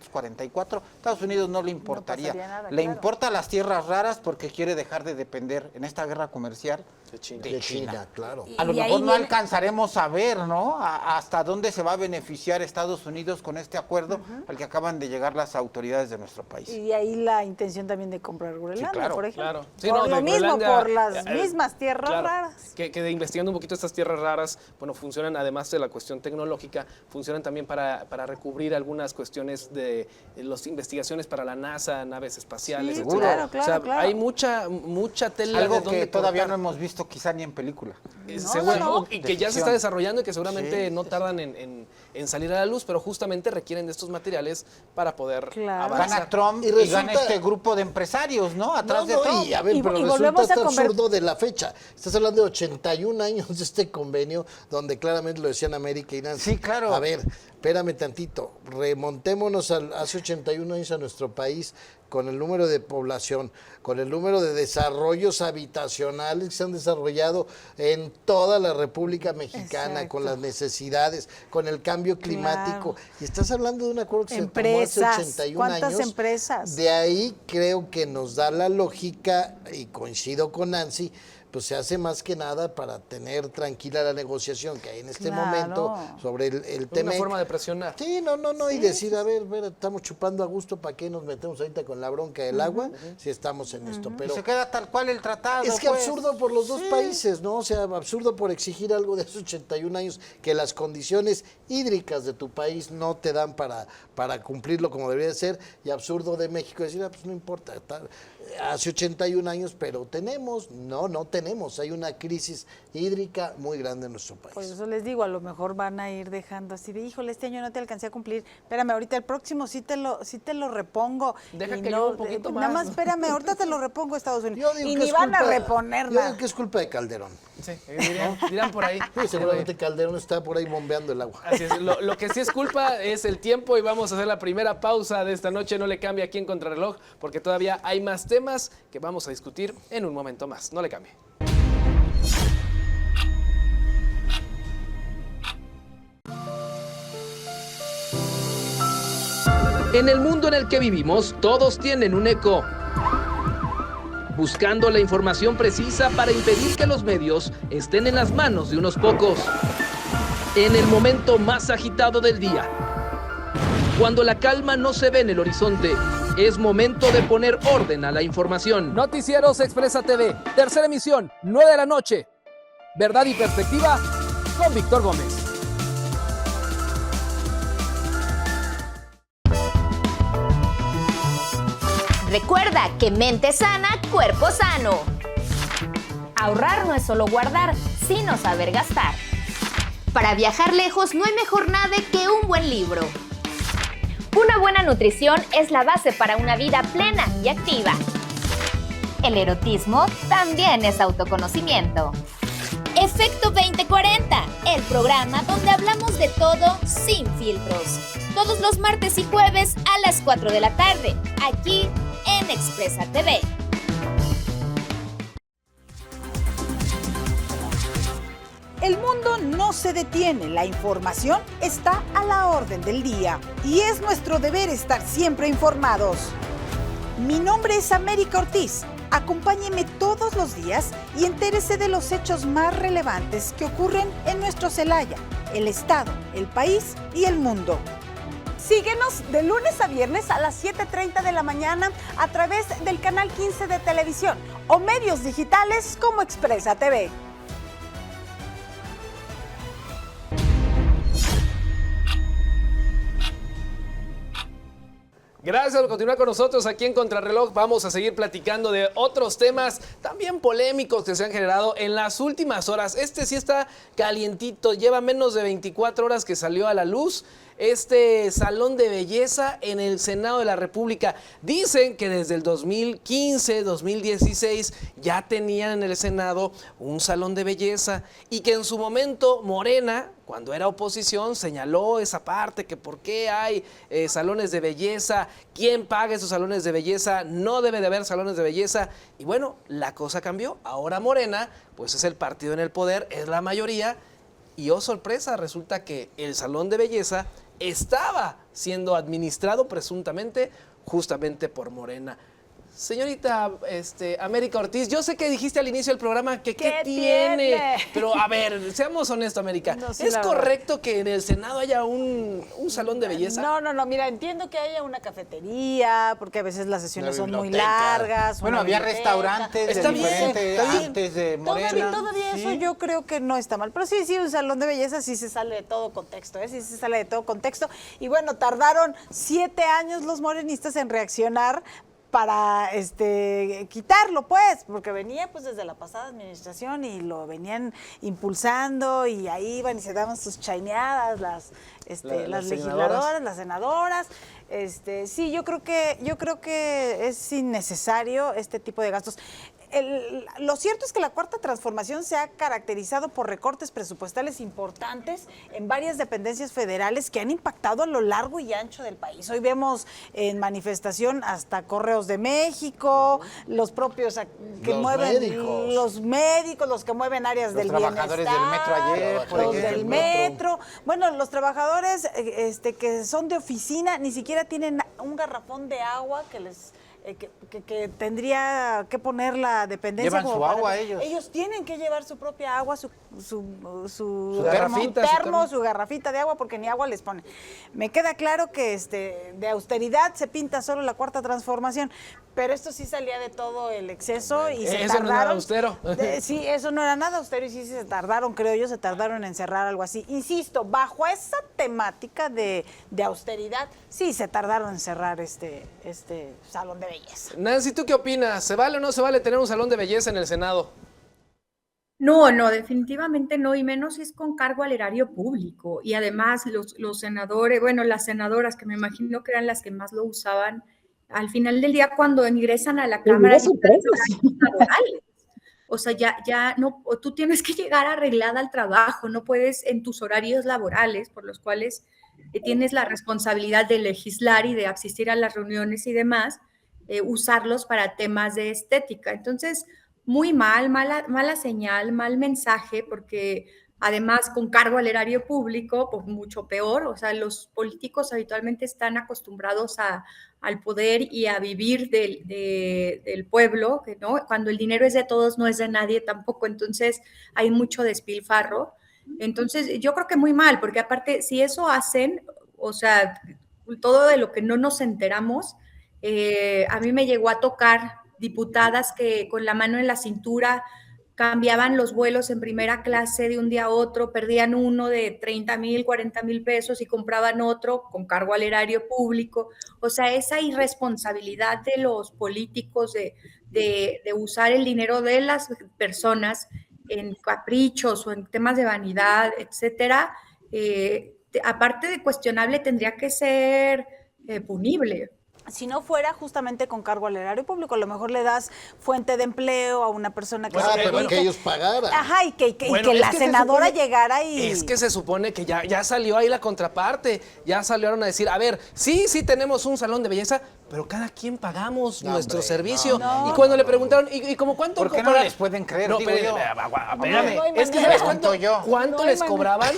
1944, Estados Unidos no le importaría. No nada, le claro. importa las tierras raras porque quiere dejar de depender en esta guerra comercial De China. De China, claro. A lo Y ahí mejor no viene- alcanzaremos a ver, ¿no? Hasta dónde se va a beneficiar Estados Unidos con este acuerdo al que acaban de llegar las autoridades de nuestro país. Y de ahí la intención también de comprar Groenlandia, claro, por ejemplo. Claro. Sí, por no, lo de mismo, Groenlandia, por las mismas tierras claro, raras. Que de investigando un poquito estas tierras raras, bueno, funcionan además de la cuestión tecnológica, funcionan también para recubrir algunas cuestiones de las investigaciones para la NASA, naves espaciales, Sí, etcétera. claro, claro, O sea, claro. hay mucha tela Algo de donde que todavía no cortar. hemos visto quizá ni en película. Seguro, no. y que ya se Ficción. está desarrollando y que seguramente Sí, no tardan en salir a la luz, pero justamente requieren de estos materiales para poder Claro. avanzar. Gana Trump Y y, resulta- gana este grupo de empresarios, ¿no? Atrás de Trump. Y a ver, Y- pero y resulta volvemos a hasta conver- absurdo de la fecha. Estás hablando de 81 años de este convenio, donde claramente lo decían América y Nancy. Sí, claro. A ver, espérame tantito. Remontémonos hace 81 años a nuestro país con el número de población, con el número de desarrollos habitacionales que se han desarrollado en toda la República Mexicana, Exacto. con las necesidades, con el cambio climático. Claro. Y estás hablando de un acuerdo que se tomó Empresas, hace 81 ¿cuántas años. empresas? De ahí creo que nos da la lógica, y coincido con Nancy, pues se hace más que nada para tener tranquila la negociación que hay en este Claro. momento sobre el tema. Una forma de presionar. Sí, no, y decir, a ver, estamos chupando a gusto, ¿para qué nos metemos ahorita con la bronca del agua si estamos en esto? Y Pero se queda tal cual el tratado. es que pues. absurdo por los dos países, ¿no? O sea, absurdo por exigir algo de hace 81 años que las condiciones hídricas de tu país no te dan para cumplirlo como debería ser, y absurdo de México decir, pues no importa, hace 81 años, pero tenemos, no tenemos, hay una crisis hídrica muy grande en nuestro país. Por eso les digo, a lo mejor van a ir dejando así de, híjole, este año no te alcancé a cumplir, espérame, ahorita el próximo sí te lo repongo. Deja Y que llueva un poquito Nada más, más ¿no? espérame, ahorita te lo repongo Estados Unidos. Yo digo Y que ni es van a culpa- reponer yo nada. digo que es culpa de Calderón. Sí, dirán por ahí. Sí, seguramente Calderón está por ahí bombeando el agua. Así es. Lo que sí es culpa es el tiempo y vamos a hacer la primera pausa de esta noche. No le cambie aquí en Contrarreloj porque todavía hay más temas que vamos a discutir en un momento más. No le cambie. En el mundo en el que vivimos, todos tienen un eco. Buscando la información precisa para impedir que los medios estén en las manos de unos pocos. En el momento más agitado del día, cuando la calma no se ve en el horizonte, es momento de poner orden a la información. Noticieros Expresa TV, tercera emisión, 9 de la noche. Verdad y perspectiva con Víctor Gómez. Recuerda que mente sana, cuerpo sano. Ahorrar no es solo guardar, sino saber gastar. Para viajar lejos no hay mejor nada que un buen libro. Una buena nutrición es la base para una vida plena y activa. El erotismo también es autoconocimiento. Efecto 2040, el programa donde hablamos de todo sin filtros. Todos los martes y jueves a las 4 de la tarde, aquí en Expresa TV. El mundo no se detiene, la información está a la orden del día y es nuestro deber estar siempre informados. Mi nombre es América Ortiz. Acompáñeme todos los días y entérese de los hechos más relevantes que ocurren en nuestro Celaya, el estado, el país y el mundo. Síguenos de lunes a viernes a las 7:30 de la mañana a través del canal 15 de televisión o medios digitales como Expresa TV. Gracias por continuar con nosotros aquí en Contrarreloj. Vamos a seguir platicando de otros temas también polémicos que se han generado en las últimas horas. Este sí está calientito, lleva menos de 24 horas que salió a la luz. Este salón de belleza en el Senado de la República. Dicen que desde el 2015, 2016 ya tenían en el Senado un salón de belleza y que en su momento Morena, cuando era oposición, señaló esa parte, que por qué hay salones de belleza, quién paga esos salones de belleza, no debe de haber salones de belleza. Y bueno, la cosa cambió. Ahora Morena, pues es el partido en el poder, es la mayoría. Y oh sorpresa, resulta que el salón de belleza estaba siendo administrado presuntamente justamente por Morena. Señorita América Ortiz, yo sé que dijiste al inicio del programa que ¿qué tiene? Pero a ver, seamos honestos, América. No, sí, ¿es correcto que en el Senado haya un salón de belleza? No, mira, entiendo que haya una cafetería, porque a veces las sesiones son muy largas. Bueno, había restaurantes está diferentes bien. antes de Morena. Todavía eso yo creo que no está mal. Pero sí, un salón de belleza sí se sale de todo contexto, sí se sale de todo contexto. Y bueno, tardaron 7 años los morenistas en reaccionar para quitarlo, pues, porque venía pues desde la pasada administración y lo venían impulsando y ahí iban y se daban sus chaineadas las legisladoras, las senadoras. Sí, yo creo que es innecesario este tipo de gastos. Lo cierto es que la Cuarta Transformación se ha caracterizado por recortes presupuestales importantes en varias dependencias federales que han impactado a lo largo y ancho del país. Hoy vemos en manifestación hasta Correos de México, los propios que mueven los médicos, los que mueven áreas del bienestar, los trabajadores del metro ayer, por los del metro. Bueno, los trabajadores que son de oficina ni siquiera tienen un garrafón de agua que les que tendría que poner la dependencia. Llevan su agua ellos. Ellos tienen que llevar su propia agua, su garrafita, su garrafita de agua, porque ni agua les ponen. Me queda claro que de austeridad se pinta solo la Cuarta Transformación, pero esto sí salía de todo el exceso y se eso tardaron. No era austero. Sí, eso no era nada austero y sí se tardaron, creo yo, en cerrar algo así. Insisto, bajo esa temática de austeridad, sí se tardaron en cerrar este salón de belleza. Nancy, ¿tú qué opinas? ¿Se vale o no se vale tener un salón de belleza en el Senado? No, definitivamente no, y menos si es con cargo al erario público. Y además los senadores, bueno, las senadoras, que me imagino que eran las que más lo usaban, al final del día cuando ingresan a la Cámara laborales. O sea, ya no, tú tienes que llegar arreglada al trabajo, no puedes en tus horarios laborales, por los cuales tienes la responsabilidad de legislar y de asistir a las reuniones y demás, usarlos para temas de estética. Entonces, muy mala señal, mal mensaje, porque además con cargo al erario público, pues mucho peor. O sea, los políticos habitualmente están acostumbrados al poder y a vivir del pueblo, ¿no? Cuando el dinero es de todos, no es de nadie tampoco. Entonces, hay mucho despilfarro. Entonces, yo creo que muy mal, porque aparte, si eso hacen, o sea, todo de lo que no nos enteramos, a mí me llegó a tocar diputadas que con la mano en la cintura cambiaban los vuelos en primera clase de un día a otro, perdían uno de 30,000, 40,000 pesos y compraban otro con cargo al erario público. O sea, esa irresponsabilidad de los políticos de usar el dinero de las personas en caprichos o en temas de vanidad, etcétera, aparte de cuestionable, tendría que ser punible. si no fuera justamente con cargo al erario público. A lo mejor le das fuente de empleo a una persona que pero que ellos pagaran. Ajá, y que Es la que senadora llegara y... Es que se supone que ya salió ahí la contraparte, ya salieron a decir, a ver, sí tenemos un salón de belleza, pero cada quien pagamos nuestro servicio. Y cuando le preguntaron, ¿y como cuánto? ¿Por qué no les pueden creer? No, digo yo. espérame, es que ¿sabes cuánto les cobraban?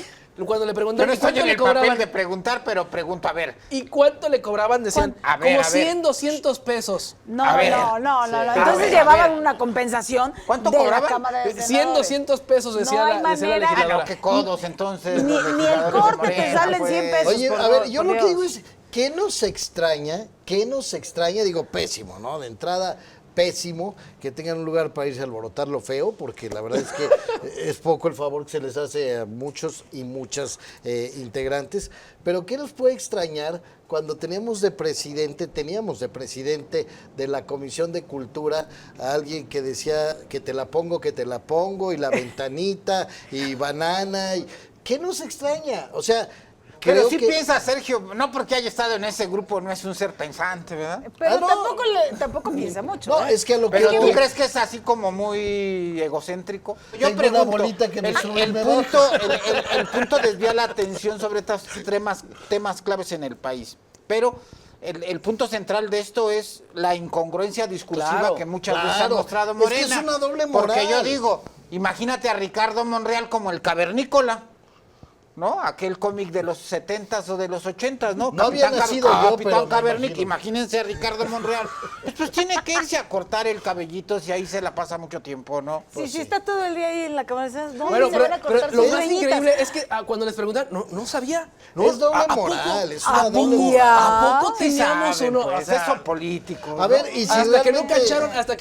Cuando le Yo preguntaron, no ¿y estoy cuánto en le el papel cobraban? de preguntar, pero pregunto, a ver. ¿Y cuánto le cobraban? Decían, A ver, como a ver. 100, 200 pesos. No. A ver. Entonces llevaban una compensación ¿Cuánto de cobraban? la Cámara de 100, Senadores. 200 pesos decía, No hay decía la manera. legisladora. Qué codos, entonces. Ni los el legisladores de corte te Morena, salen pues. 100 pesos. Oye, por a ver, favor, yo por lo que Dios. digo es, ¿qué nos extraña? Digo, pésimo, ¿no? De entrada, pésimo que tengan un lugar para irse a alborotar lo feo, porque la verdad es que es poco el favor que se les hace a muchos y muchas integrantes. Pero ¿qué nos puede extrañar cuando teníamos de presidente de la Comisión de Cultura a alguien que decía que te la pongo, y la ventanita, y banana? ¿Qué nos extraña? O sea... Pero creo sí que... piensa, Sergio, no porque haya estado en ese grupo no es un ser pensante, ¿verdad? Pero no. tampoco piensa mucho. No, es que a lo que... Pero ¿tú crees que es así como muy egocéntrico? Yo Tengo pregunto, una bolita que me sube y el me punto desvía la atención sobre estos temas claves en el país. Pero el punto central de esto es la incongruencia discursiva Claro, que muchas veces ha claro. mostrado Es que Morena. es una doble moral. Porque yo digo, imagínate a Ricardo Monreal como el cavernícola, ¿no? Aquel cómic de los 70s o de los 80s, ¿no? No había nacido yo, pero Capitán me Cavernic, imagino. imagínense a Ricardo Monreal. Pues tiene que irse a cortar el cabellito si ahí se la pasa mucho tiempo, ¿no? Sí, está todo el día ahí en la cámara. ¿Dónde Bueno, se van a cortar pero lo sus más greñitas? increíble es que cuando les preguntan, no sabía. ¿no? Es doble ¿A poco? moral, es ¿A una doble poco? moral. ¿A poco Sí teníamos saben, uno? pues, O sea, eso político. A ver, y si hasta que realmente...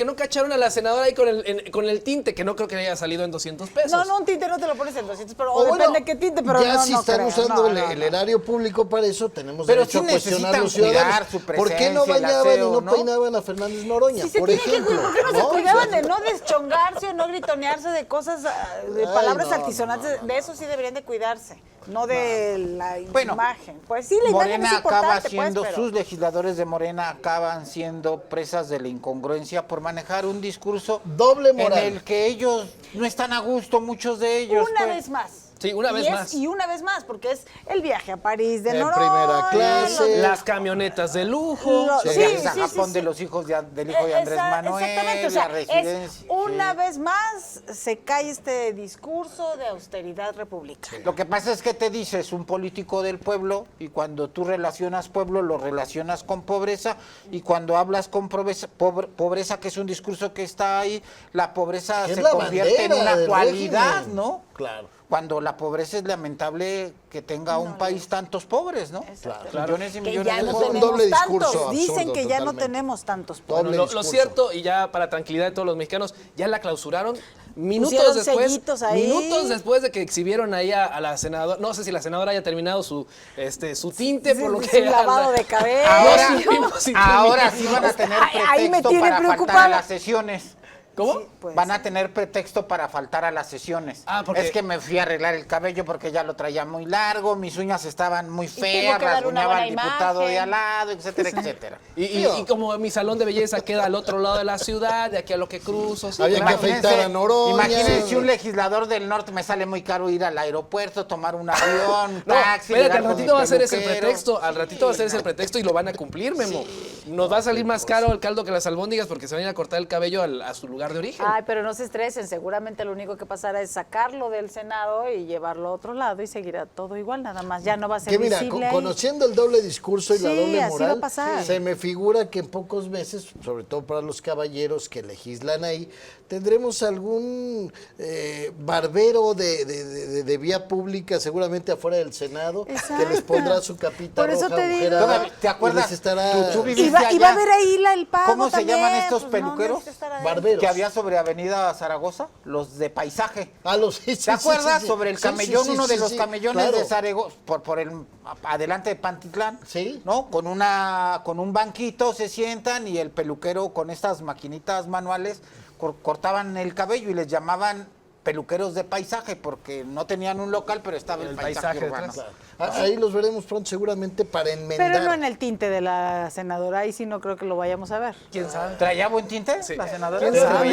no cacharon a la senadora ahí con el tinte, que no creo que le haya salido en 200 pesos. No, un tinte no te lo pones en 200, pero O depende bueno, qué tinte, pero ya no, si no están creo, usando no. el erario público para eso, tenemos Pero derecho sí a cuestionar a los necesitan cuidar ciudadanos. su ¿Por qué no presencia, el bañaban aseo, y no no? peinaban a Fernández Noroña? Sí, se por tiene que ejemplo. ¿por qué no se ¿no? cuidaban de no deschongarse o no gritonearse de cosas, de Ay, palabras no, altisonantes? De eso sí deberían de cuidarse, no de la Bueno, imagen. Pues sí, la imagen es Morena acaba importante, siendo, pues, pero... sus legisladores de Morena acaban siendo presas de la incongruencia por manejar un discurso Doble moral. en el que ellos no están a gusto, muchos de ellos. Una pues. vez más. Sí, una vez más. Y una vez más, porque es el viaje a París de En Noroña. primera clase. Las camionetas de lujo. El Sí, viaje a sí, Japón sí, de sí. los hijos del hijo de Andrés Manuel, Exactamente, o sea, la es residencia. una sí. vez más se cae este discurso de austeridad republicana. Lo que pasa es que te dices un político del pueblo y cuando tú relacionas pueblo lo relacionas con pobreza y cuando hablas con pobreza, que es un discurso que está ahí, la pobreza Que es se la convierte en bandera una del cualidad, régimen. ¿no? Claro. Cuando la pobreza es lamentable que tenga un país tantos pobres, ¿no? Millones y Que millones ya de no Es un pobres. tenemos doble discurso tantos. Dicen absurdo, que ya no totalmente. tenemos tantos pobres. Doble Lo discurso. cierto, y ya para tranquilidad de todos los mexicanos, ya la clausuraron Pusieron sellitos ahí. minutos después de que exhibieron ahí a la senadora. No sé si la senadora haya terminado su tinte, por lo Su que lavado de cabello. Ahora sí van a tener Ahí me pretexto tiene para faltar a preocupada. las sesiones. ¿Cómo? Pues, Van a tener pretexto para faltar a las sesiones. Porque Es que me fui a arreglar el cabello porque ya lo traía muy largo, mis uñas estaban muy tengo feas, que dar una rasguñaba al buena diputado de imagen. al lado, etcétera, etcétera. Y como mi salón de belleza queda al otro lado de la ciudad, de aquí a lo que cruzo. sí, Había que claro. afeitar a Noroña. Imagínense un legislador del norte, me sale muy caro ir al aeropuerto, tomar un avión, un No, taxi. espérate, llegar al con ratito mi va a ser ese peluquero. pretexto, al ratito va a ser ese pretexto y lo van a cumplir, Memo. Nos va a salir más caro el caldo que las albóndigas porque se van a ir a cortar el cabello a su lugar de origen. Ay, pero no se estresen, seguramente lo único que pasará es sacarlo del Senado y llevarlo a otro lado y seguirá todo igual, nada más, ya no va a ser Que mira, visible ahí. conociendo el doble discurso y la Sí, doble así va a moral, pasar. se me figura que en pocos meses, sobre todo para los caballeros que legislan ahí, tendremos algún barbero de vía pública, seguramente afuera del Senado, que les Exacto. pondrá su capita Por eso roja te digo. agujerada Todavía, ¿te acuerdas? y les estará... Tú viviste Y va allá. a haber ahí el pago ¿Cómo se también, llaman estos pues, no peluqueros? necesita estar ahí. Barberos. Que había sobre Avenida Zaragoza, los de paisaje. Ah, los, sí, sí, ¿Te acuerdas? sí, sí. Sobre el Sí, camellón, sí, sí, uno de sí, los sí, camellones claro. de Zaragoza, por el adelante de Pantitlán, Sí. ¿no? Con un banquito se sientan y el peluquero con estas maquinitas manuales cortaban el cabello y les llamaban peluqueros de paisaje, porque no tenían un local, pero estaba el paisaje urbano. Ahí los veremos pronto seguramente para enmendar. Pero no en el tinte de la senadora, ahí sí no creo que lo vayamos a ver. ¿Quién sabe? ¿Traía buen tinte Sí. la senadora? ¿Quién sabe?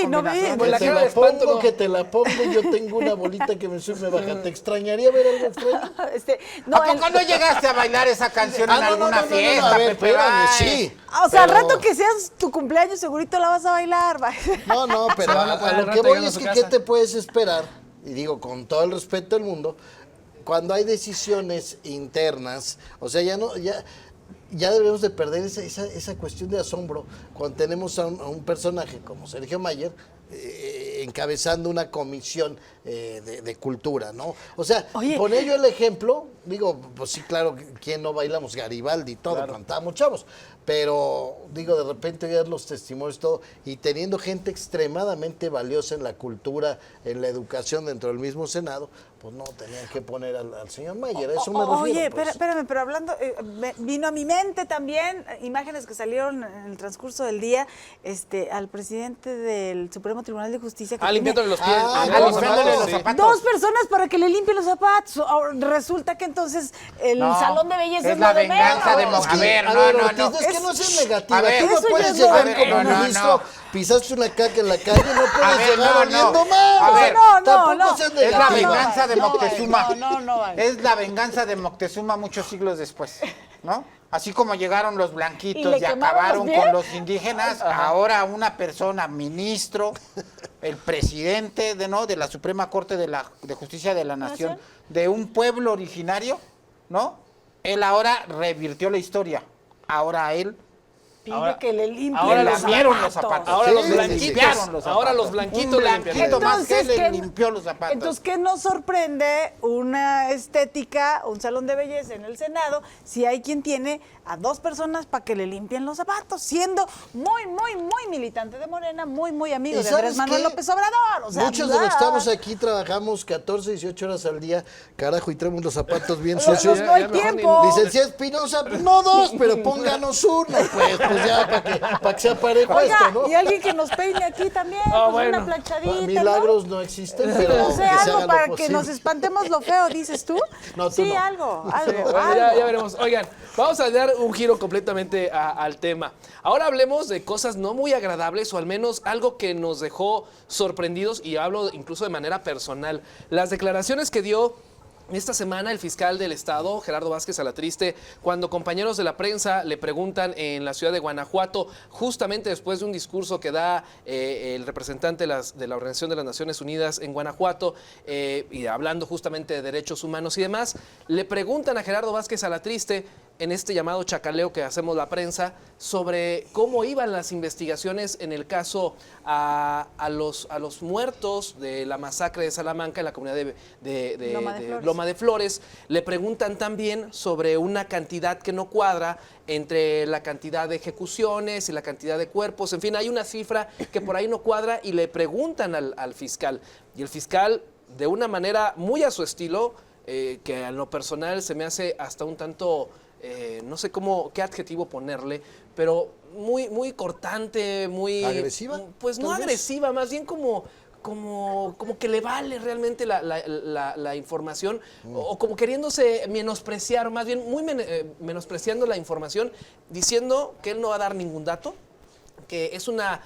No vi. Pues la Que te cara la de espanto, pongo, ¿no? que te la pongo, yo tengo una bolita que me sube y me baja. ¿Te extrañaría ver algo extraño? ¿A poco no llegaste a bailar esa canción en alguna fiesta, a ver, Pepe? espérame, Ay. sí. O sea, al pero- rato que seas tu cumpleaños, segurito la vas a bailar. No, pero Se van a a parar lo al que rato voy llegando a es su que casa. ¿qué te puedes esperar? Y digo, con todo el respeto del mundo, cuando hay decisiones internas, o sea, ya debemos de perder esa cuestión de asombro cuando tenemos a un personaje como Sergio Mayer encabezando una comisión de cultura, ¿no? O sea, Oye. poner yo el ejemplo, digo, pues sí, claro, ¿quién no bailamos? Garibaldi y todo, cuando estábamos chavos, pero digo, de repente ver los testimonios, todo, y teniendo gente extremadamente valiosa en la cultura, en la educación dentro del mismo Senado, pues no, tenían que poner al señor Mayer, a eso me refiero. Oye, pues. espérame, pero hablando, vino a mi mente también imágenes que salieron en el transcurso del día, al presidente del Supremo Tribunal de Justicia. Que Limpiándole los pies. limpiándole los Sí. zapatos. Dos personas para que le limpien los zapatos. Ahora, resulta que entonces el No, salón de belleza es es la lo de venganza menos. de A ver, Ortiz, es que no seas negativa. A ver, Tú no eso puedes ya llegar no- como no, ministro, no. pisaste una caca en la calle, no puedes ver, llegar no, oliendo no. mal. A O sea, ver, tampoco seas Es la negativa. venganza de no, Moctezuma. no, vale. Es la venganza de Moctezuma muchos siglos después, ¿no? Así como llegaron los ¿Y blanquitos le y quemaron acabaron los pies? con los indígenas, ahora una persona, ministro, el presidente de la Suprema Corte de Justicia de la Nación, de un pueblo originario, ¿no? Él ahora revirtió la historia. Ahora él Pide que le limpien ahora le los lamieron los zapatos. zapatos. Ahora Sí, los sí, blanquitos. limpiaron los Ahora zapatos. los blanquitos Un le limpian. blanquito más que Entonces, le limpió los zapatos. Entonces, ¿qué nos sorprende una estética, un salón de belleza en el Senado, si hay quien tiene a dos personas para que le limpien los zapatos, siendo muy militante de Morena, muy amigo ¿Y de sabes Andrés Manuel qué? López Obrador? O sea, Muchos de los que estamos aquí trabajamos 14, 18 horas al día, carajo, y traemos los zapatos bien sucios. no hay Ya mejor tiempo. Licenciada Espinosa, pues, no dos, pero pónganos uno, pues ya, para que sea parejo Oiga, esto, ¿no? y alguien que nos peine aquí también, pues bueno. una planchadita, Milagros no existen, pero ¿no? O sea, que se algo haga lo para que posible. nos espantemos lo feo, dices tú. No, tú sí, no. algo. Bueno, ya veremos. Oigan, vamos a dar un giro completamente al tema. Ahora hablemos de cosas no muy agradables o al menos algo que nos dejó sorprendidos y hablo incluso de manera personal. Las declaraciones que dio esta semana el fiscal del estado, Gerardo Vázquez Alatriste, cuando compañeros de la prensa le preguntan en la ciudad de Guanajuato, justamente después de un discurso que da el representante de la Organización de las Naciones Unidas en Guanajuato, y hablando justamente de derechos humanos y demás, le preguntan a Gerardo Vázquez Alatriste en este llamado chacaleo que hacemos la prensa sobre cómo iban las investigaciones en el caso a los muertos de la masacre de Salamanca en la comunidad de Loma de Flores. Le preguntan también sobre una cantidad que no cuadra entre la cantidad de ejecuciones y la cantidad de cuerpos. En fin, hay una cifra que por ahí no cuadra y le preguntan al fiscal. Y el fiscal, de una manera muy a su estilo, que a lo personal se me hace hasta un tanto... no sé qué adjetivo ponerle, pero muy cortante, muy... ¿Agresiva? Pues no tal vez. agresiva, más bien como que le vale realmente la información o como queriéndose menospreciar, más bien menospreciando la información, diciendo que él no va a dar ningún dato, que es una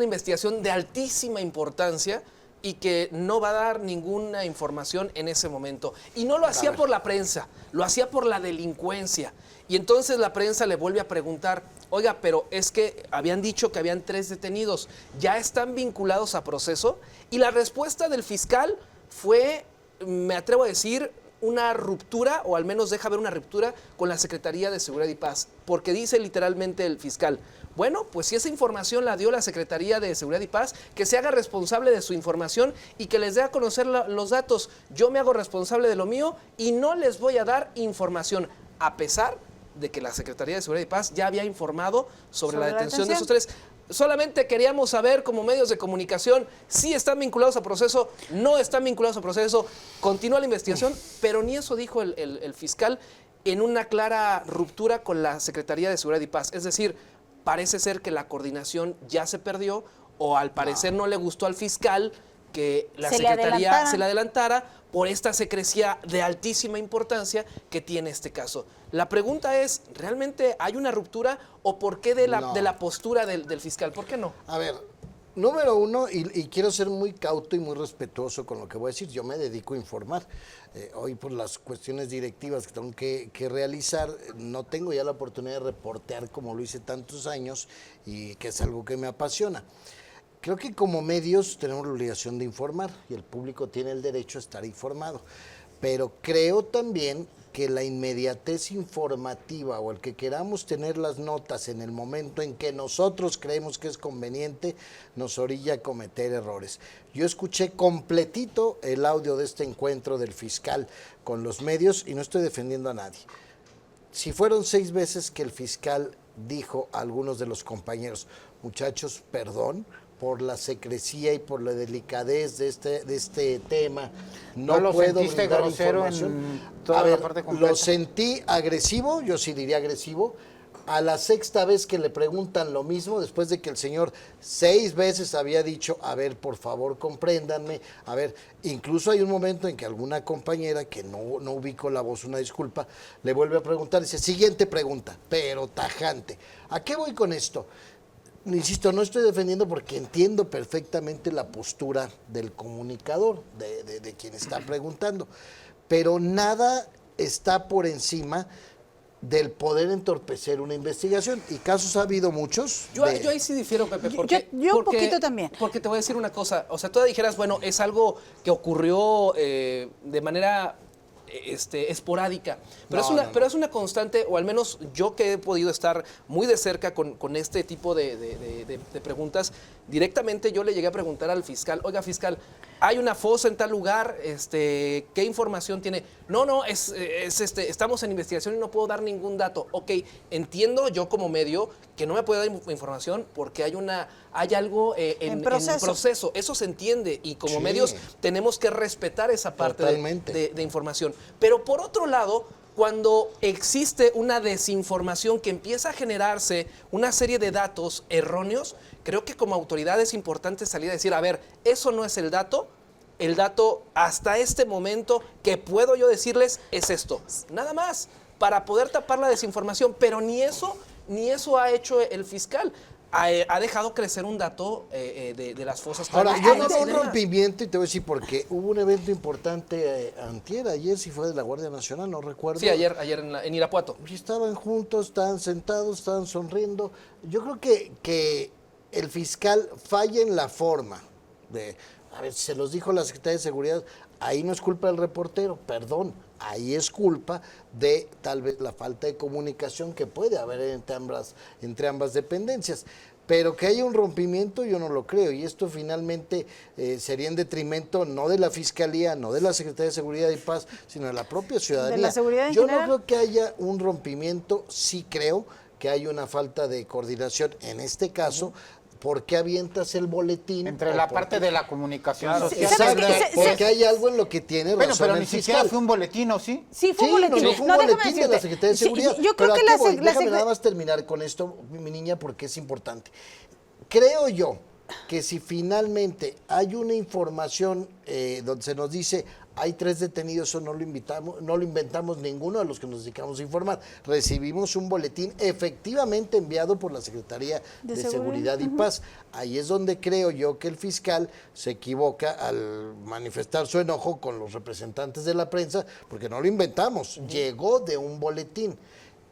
investigación de altísima importancia y que no va a dar ninguna información en ese momento. Y no lo hacía por la prensa, lo hacía por la delincuencia. Y entonces la prensa le vuelve a preguntar, oiga, pero es que habían dicho que habían 3 detenidos, ¿ya están vinculados a proceso? Y la respuesta del fiscal fue, me atrevo a decir, una ruptura, o al menos deja ver una ruptura con la Secretaría de Seguridad y Paz, porque dice literalmente el fiscal, bueno, pues si esa información la dio la Secretaría de Seguridad y Paz, que se haga responsable de su información y que les dé a conocer los datos. Yo me hago responsable de lo mío y no les voy a dar información, a pesar de que la Secretaría de Seguridad y Paz ya había informado sobre la detención de esos 3. Solamente queríamos saber, como medios de comunicación, si están vinculados a proceso, no están vinculados a proceso, continúa la investigación, pero ni eso dijo el fiscal en una clara ruptura con la Secretaría de Seguridad y Paz. Es decir, parece ser que la coordinación ya se perdió o al parecer no le gustó al fiscal que la Secretaría se le adelantara por esta secrecía de altísima importancia que tiene este caso. La pregunta es, ¿realmente hay una ruptura o por qué de la postura del fiscal? ¿Por qué no? A ver, número uno, y quiero ser muy cauto y muy respetuoso con lo que voy a decir, yo me dedico a informar. Hoy por las cuestiones directivas que tengo que realizar, no tengo ya la oportunidad de reportear como lo hice tantos años y que es algo que me apasiona. Creo que como medios tenemos la obligación de informar y el público tiene el derecho a estar informado, pero creo también que la inmediatez informativa o el que queramos tener las notas en el momento en que nosotros creemos que es conveniente nos orilla a cometer errores. Yo escuché completito el audio de este encuentro del fiscal con los medios y no estoy defendiendo a nadie. Si fueron 6 veces que el fiscal dijo a algunos de los compañeros, muchachos, perdón, por la secrecía y por la delicadez de este tema, no lo puedo sentiste brindar grosero información. en toda la parte completa? Lo sentí agresivo, yo sí diría agresivo. A la 6ª vez que le preguntan lo mismo, después de que el señor 6 veces había dicho, a ver, por favor, compréndanme, a ver, incluso hay un momento en que alguna compañera, que no ubico la voz, una disculpa, le vuelve a preguntar, dice, siguiente pregunta, pero tajante. ¿A qué voy con esto? Insisto, no estoy defendiendo porque entiendo perfectamente la postura del comunicador, de quien está preguntando, pero nada está por encima del poder entorpecer una investigación, y casos ha habido muchos. Yo ahí sí difiero, Pepe, porque yo un poquito también. Porque te voy a decir una cosa, o sea, tú dijeras, bueno, es algo que ocurrió de manera esporádica, pero, pero es una constante, o al menos yo que he podido estar muy de cerca con este tipo de preguntas, directamente yo le llegué a preguntar al fiscal, oiga, fiscal, hay una fosa en tal lugar, ¿qué información tiene? No, estamos en investigación y no puedo dar ningún dato. Ok, entiendo yo como medio que no me puede dar información porque hay algo en proceso. Eso se entiende y como medios tenemos que respetar esa parte de información. Pero por otro lado, cuando existe una desinformación que empieza a generarse una serie de datos erróneos, creo que como autoridad es importante salir a decir, a ver, eso no es el dato hasta este momento que puedo yo decirles es esto, nada más, para poder tapar la desinformación, pero ni eso ha hecho el fiscal. Ha dejado crecer un dato de las fosas. Ahora, yo no veo un rompimiento y te voy a decir porque hubo un evento importante ayer sí fue de la Guardia Nacional, no recuerdo. Sí, ayer en Irapuato. Y estaban juntos, estaban sentados, estaban sonriendo. Yo creo que el fiscal falla en la forma de, a ver, se los dijo la Secretaría de Seguridad, ahí no es culpa del reportero, perdón, ahí es culpa de tal vez la falta de comunicación que puede haber entre ambas dependencias. Pero que haya un rompimiento yo no lo creo, y esto finalmente sería en detrimento no de la Fiscalía, no de la Secretaría de Seguridad y Paz, sino de la propia ciudadanía. De la seguridad en yo general. no creo que haya un rompimiento, sí creo que hay una falta de coordinación en este caso. ¿Por qué avientas el boletín? Entre la parte de la comunicación social. Exacto, porque hay algo en lo que tiene razón pero el ni fiscal. siquiera fue un boletín, ¿o sí? Sí, fue un boletín. No fue un boletín de la decirte. Secretaría de Seguridad. Yo creo que déjame nada más terminar con esto, mi niña, porque es importante. Creo yo que si finalmente hay una información donde se nos dice hay 3 detenidos, eso no lo inventamos ninguno de los que nos dedicamos a informar. Recibimos un boletín efectivamente enviado por la Secretaría de Seguridad y Paz. Ahí es donde creo yo que el fiscal se equivoca al manifestar su enojo con los representantes de la prensa, porque no lo inventamos, llegó de un boletín.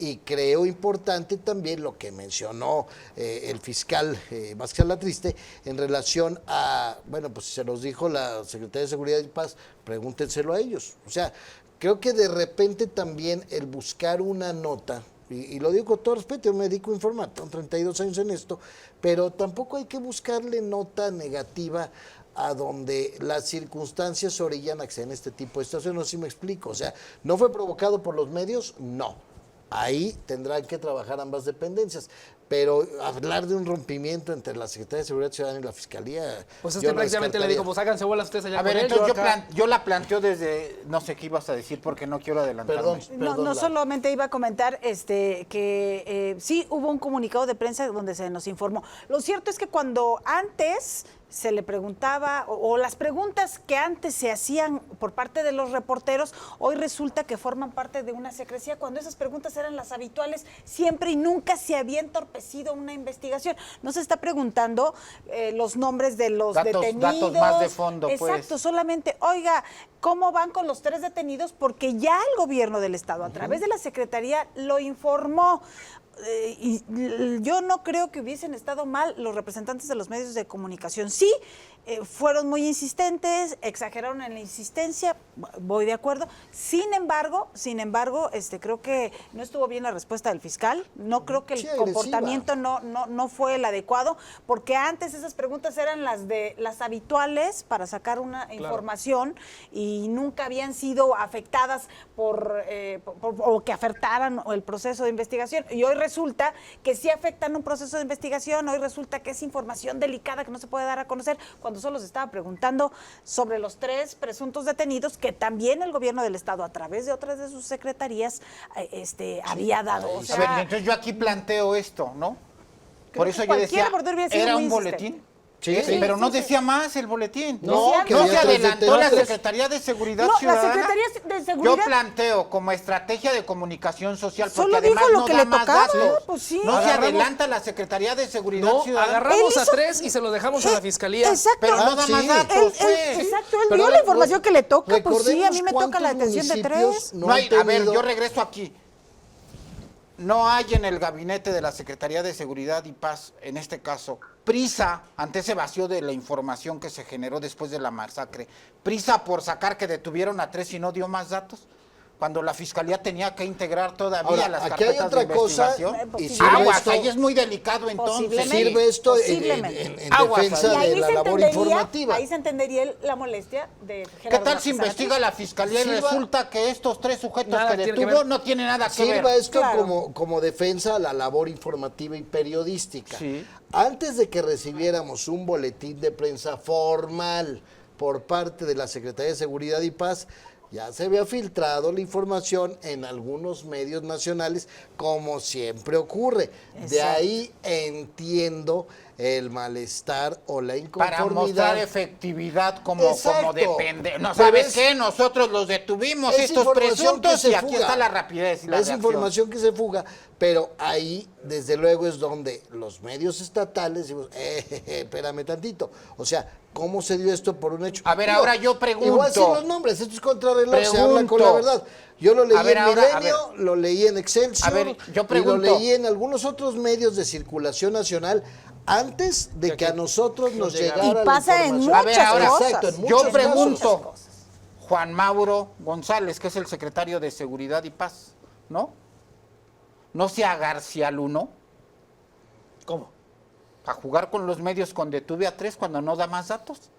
Y creo importante también lo que mencionó el fiscal Vázquez Alatriste en relación a, bueno, pues se los dijo la Secretaría de Seguridad y Paz, pregúntenselo a ellos. O sea, creo que de repente también el buscar una nota, y lo digo con todo respeto, yo me dedico a informar, tengo 32 años en esto, pero tampoco hay que buscarle nota negativa a donde las circunstancias orillan a que sean este tipo de situaciones, no sé si me explico. O sea, ¿no fue provocado por los medios? No. Ahí tendrán que trabajar ambas dependencias, pero hablar de un rompimiento entre la Secretaría de Seguridad Ciudadana y la Fiscalía... Pues es que prácticamente le digo, pues háganse bolas ustedes allá. A ver, entonces yo la planteo desde, no sé qué ibas a decir porque no quiero adelantarme. Perdón, no solamente iba a comentar que sí hubo un comunicado de prensa donde se nos informó. Lo cierto es que cuando antes se le preguntaba, o las preguntas que antes se hacían por parte de los reporteros, hoy resulta que forman parte de una secrecía, cuando esas preguntas eran las habituales siempre y nunca se había entorpecido una investigación. No se está preguntando los nombres de los detenidos. Datos más de fondo, exacto, pues. solamente, oiga, ¿cómo van con los 3 detenidos? Porque ya el gobierno del Estado, a través de la Secretaría, lo informó. Y yo no creo que hubiesen estado mal los representantes de los medios de comunicación. Sí, fueron muy insistentes, exageraron en la insistencia, voy de acuerdo. Sin embargo, creo que no estuvo bien la respuesta del fiscal. No creo que el comportamiento no fue el adecuado, porque antes esas preguntas eran las habituales para sacar una información y nunca habían sido afectadas o que afectaran el proceso de investigación. Y hoy resulta que sí afectan un proceso de investigación, hoy resulta que es información delicada que no se puede dar a conocer, cuando solo se estaba preguntando sobre los 3 presuntos detenidos que también el gobierno del Estado, a través de otras de sus secretarías, había dado. O sea, a ver, entonces yo aquí planteo esto, ¿no? Por eso yo decía, ¿era un boletín? Sí, pero no decía más el boletín. No se adelantó la Secretaría de Seguridad Ciudadana. La Secretaría de Seguridad. Yo planteo como estrategia de comunicación social, solo porque además dijo lo no que da le más tocaba, datos. pues sí. No se adelanta la Secretaría de Seguridad Ciudadana. Agarramos a 3 y se los dejamos a la fiscalía. Exacto. Pero no da más datos, pues. Exacto, él dio la información que le toca, pues sí, a mí me toca la detención de 3. A ver, yo regreso aquí. No hay en el gabinete de la Secretaría de Seguridad y Paz, en este caso, prisa ante ese vacío de la información que se generó después de la masacre, prisa por sacar que detuvieron a 3 y no dio más datos, cuando la Fiscalía tenía que integrar todavía las aquí hay carpetas otra de investigación. Cosa, y aguas, ahí es muy delicado entonces. Sirve esto en defensa de la labor informativa. Ahí se entendería la molestia de Gerardo. ¿Qué tal si investiga la Fiscalía y resulta que estos 3 sujetos que detuvo no tienen nada que ver? Sirva esto como defensa a la labor informativa y periodística. Sí. Antes de que recibiéramos un boletín de prensa formal por parte de la Secretaría de Seguridad y Paz, ya se había filtrado la información en algunos medios nacionales, como siempre ocurre. Exacto. De ahí entiendo el malestar o la inconformidad. Para mostrar efectividad como depende. No, ¿sabes qué? Nosotros los detuvimos, estos presuntos, y aquí está la rapidez y la reacción. Información que se fuga, pero ahí, desde luego, es donde los medios estatales decimos, espérame tantito. O sea, ¿cómo se dio esto por un hecho? A ver, ahora yo pregunto. Igual sin los nombres, esto es contrarreloj, se habla con la verdad. Yo lo leí en Milenio, lo leí en Excelsior, y lo leí en algunos otros medios de circulación nacional, antes de que a nosotros nos llegara y pasa la información. En muchas cosas. Exacto, en yo pregunto, Juan Mauro González, que es el secretario de Seguridad y Paz, ¿no? ¿No sea García Luno? ¿Cómo? A jugar con los medios con detuve a 3 cuando no da más datos.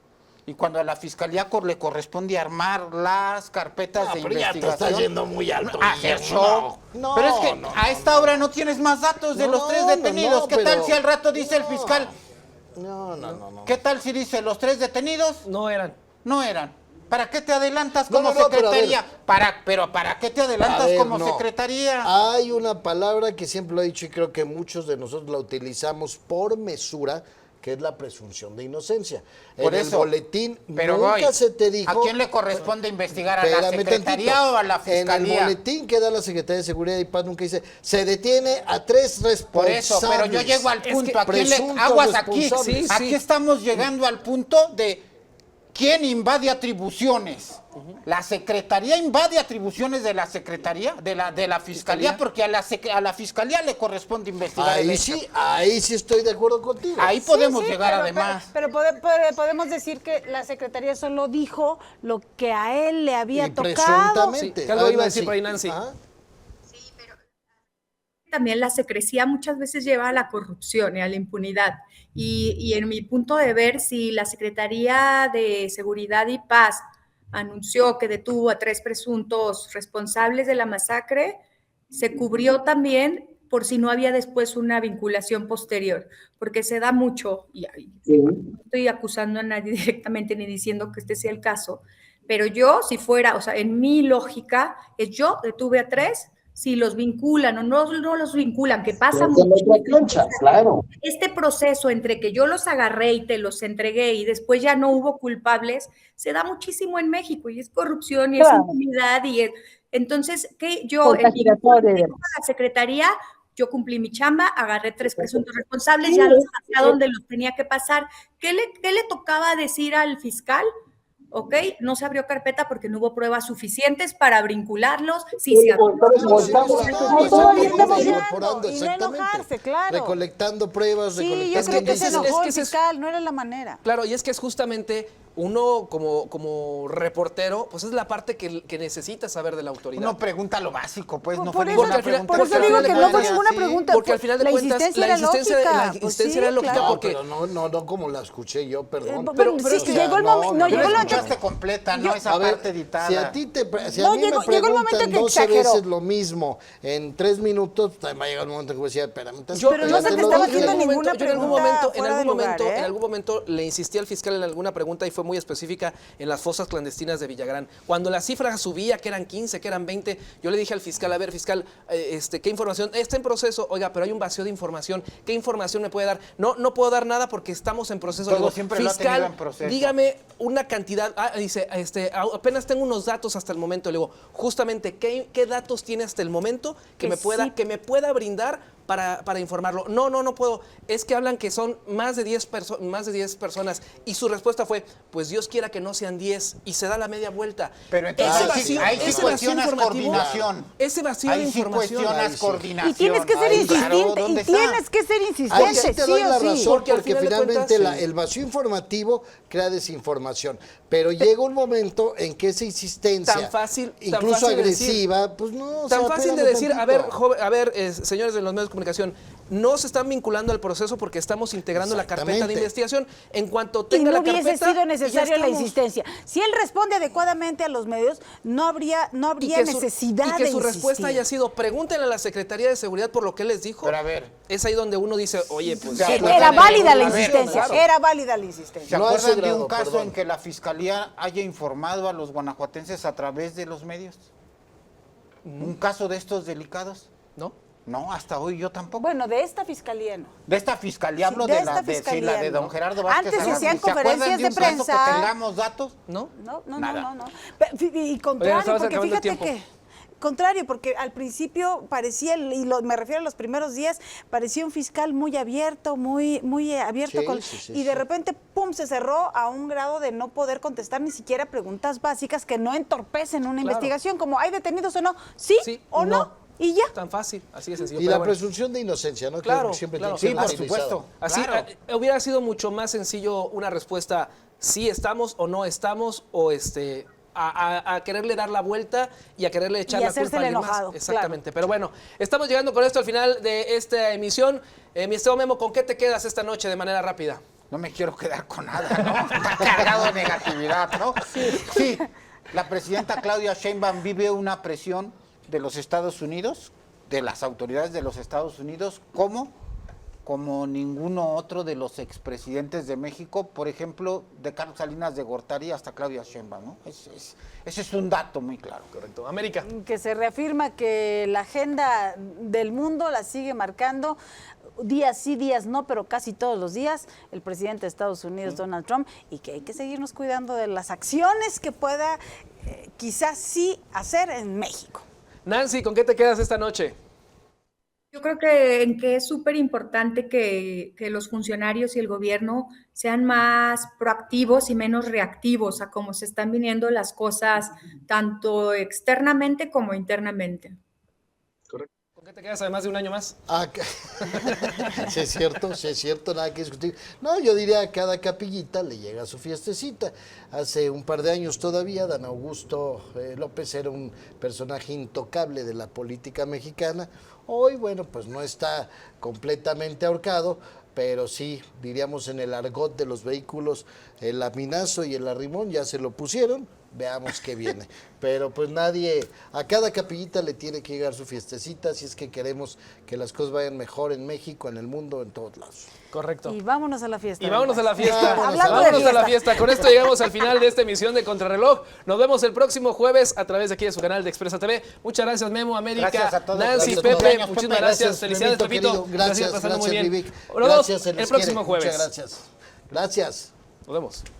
Y cuando a la Fiscalía le corresponde armar las carpetas de investigación. Ya te está yendo muy alto. No, pero es que a esta hora no tienes más datos de los 3 detenidos. ¿Qué tal si al rato dice el fiscal? No. ¿Qué tal si dice los 3 detenidos? No eran. ¿Para qué te adelantas como secretaría? ¿Para qué te adelantas como secretaría? Hay una palabra que siempre lo he dicho y creo que muchos de nosotros la utilizamos por mesura, que es la presunción de inocencia. Por en eso, el boletín nunca se te dijo... ¿A quién le corresponde investigar? ¿A la Secretaría o a la Fiscalía? En el boletín que da la Secretaría de Seguridad y Paz nunca dice, se detiene a 3 responsables. Por eso, pero yo llego al punto, aquí estamos llegando al punto de quién invade atribuciones. La Secretaría invade atribuciones de la Secretaría, de la Fiscalía, porque a la Fiscalía le corresponde investigar. Ahí sí estoy de acuerdo contigo. Ahí podemos llegar además. Pero podemos decir que la Secretaría solo dijo lo que a él le había tocado. Presuntamente. ¿Qué algo iba a decir por ahí, Nancy? También la secrecía muchas veces lleva a la corrupción y a la impunidad. Y en mi punto de ver, si la Secretaría de Seguridad y Paz anunció que detuvo a 3 presuntos responsables de la masacre, se cubrió también por si no había después una vinculación posterior, porque se da mucho, y no estoy acusando a nadie directamente ni diciendo que este sea el caso, pero yo, si fuera, o sea, en mi lógica, yo detuve a 3, si los vinculan o no los vinculan, que pasa mucho. Claro. Este proceso entre que yo los agarré y te los entregué y después ya no hubo culpables, se da muchísimo en México y es corrupción y es impunidad y entonces, ¿qué? Yo en la Secretaría, yo cumplí mi chamba, agarré 3 presuntos responsables, ya los pasé a donde los tenía que pasar. ¿Qué le tocaba decir al fiscal? ¿Ok? No se abrió carpeta porque no hubo pruebas suficientes para vincularlos. Sí, se abrió. Y no enojarse, claro. Recolectando pruebas, sí, yo creo que se enojó el fiscal, no era la manera. Claro, y es que es justamente uno como reportero, pues es la parte que necesita saber de la autoridad. Uno pregunta lo básico, pues no fue ninguna pregunta. Por eso digo que no fue ninguna pregunta. Porque al final de cuentas la insistencia era lógica. No, pero no como la escuché yo, perdón. Pero sí, que llegó el momento. No llegó el momento completa, no esa parte editada. Si a mí me preguntan 12 veces lo mismo en 3 minutos, va a llegar un momento que voy a decir, espérame. Pero no se te estaba haciendo ninguna pregunta. En algún momento le insistí al fiscal en alguna pregunta y fue muy específica en las fosas clandestinas de Villagrán. Cuando la cifra subía, que eran 15, que eran 20, yo le dije al fiscal, a ver, fiscal, ¿qué información? Está en proceso, oiga, pero hay un vacío de información. ¿Qué información me puede dar? No puedo dar nada porque estamos en proceso. Todo siempre fiscal, lo ha tenido en proceso. Dígame una cantidad. Dice, apenas tengo unos datos hasta el momento. Le digo, justamente, ¿qué datos tiene hasta el momento que me pueda brindar para informarlo? No puedo. Es que hablan que son más de 10 personas. Y su respuesta fue, pues Dios quiera que no sean 10. Y se da la media vuelta. Pero entonces ahí sí cuestionas coordinación. Ese vacío de información. Coordinación. Y tienes que ser insistente. Ahí sí te doy la razón, porque finalmente cuentas, el vacío informativo crea desinformación. Pero llega un momento en que esa insistencia, incluso agresiva, pues no. Tan fácil de decir, a ver, señores de los medios de comunicación, no se están vinculando al proceso porque estamos integrando la carpeta de investigación. En cuanto tenga la carpeta, hubiese sido necesaria la insistencia. Si él responde adecuadamente a los medios, no habría necesidad de insistir. Y que su respuesta haya sido, pregúntenle a la Secretaría de Seguridad por lo que él les dijo. Pero a ver. Es ahí donde uno dice, oye, pues... Sí, era válida la insistencia. Era válida la insistencia. ¿Se acuerdan de un caso en que la Fiscalía haya informado a los guanajuatenses a través de los medios? ¿Un caso de estos delicados? No, hasta hoy yo tampoco. Bueno, de esta fiscalía no. De esta fiscalía hablo de la de don Gerardo Vázquez. Antes se hacían conferencias de prensa. ¿Que tengamos datos? No. Y contrario, porque fíjate que... Contrario, porque al principio parecía, me refiero a los primeros días, parecía un fiscal muy abierto, muy abierto. Y de repente, pum, se cerró a un grado de no poder contestar ni siquiera preguntas básicas que no entorpecen una investigación, como ¿hay detenidos o no? ¿Sí o no? Y ya. Tan fácil, así de sencillo. Y la presunción de inocencia, ¿no? Claro, siempre claro. tiene que ser por supuesto. Así hubiera sido mucho más sencillo una respuesta, sí estamos o no estamos, o a quererle dar la vuelta y a quererle echar la culpa a alguien más. Exactamente. Claro. Pero bueno, estamos llegando con esto al final de esta emisión. Mi estimado Memo, ¿con qué te quedas esta noche de manera rápida? No me quiero quedar con nada, ¿no? Está cargado de negatividad, ¿no? Sí. La presidenta Claudia Sheinbaum vive una presión de los Estados Unidos, de las autoridades de los Estados Unidos, como ninguno otro de los expresidentes de México, por ejemplo, de Carlos Salinas de Gortari hasta Claudia Sheinbaum, ¿no? Ese es un dato muy claro. Correcto. América. Que se reafirma que la agenda del mundo la sigue marcando días sí, días no, pero casi todos los días el presidente de Estados Unidos, Donald Trump, y que hay que seguirnos cuidando de las acciones que pueda quizás sí hacer en México. Nancy, ¿con qué te quedas esta noche? Yo creo que es súper importante que los funcionarios y el gobierno sean más proactivos y menos reactivos a cómo se están viniendo las cosas, tanto externamente como internamente. Correcto. ¿Con qué te quedas además de un año más? Sí es cierto, nada que discutir. No, yo diría a cada capillita le llega su fiestecita. Hace un par de años todavía, Dan Augusto López era un personaje intocable de la política mexicana. Hoy, bueno, pues no está completamente ahorcado, pero sí, diríamos en el argot de los vehículos, el laminazo y el arrimón ya se lo pusieron. veamos qué viene. Pero pues a cada capillita le tiene que llegar su fiestecita, si es que queremos que las cosas vayan mejor en México, en el mundo, en todos lados. Correcto. Y vámonos a la fiesta. Y vámonos a la fiesta. Vámonos a la fiesta. Con esto llegamos al final de esta emisión de Contrarreloj. Nos vemos el próximo jueves a través de aquí de su canal de Expresa TV. Muchas gracias, Memo, América, gracias a todos. Nancy, Gracias, Pepe. Muchísimas gracias. Felicidades, Memito, Pepito. querido. Gracias, pasando muy bien. Vivic. Nos vemos Gracias, se les el próximo quiere. jueves. Muchas gracias. Gracias. Nos vemos.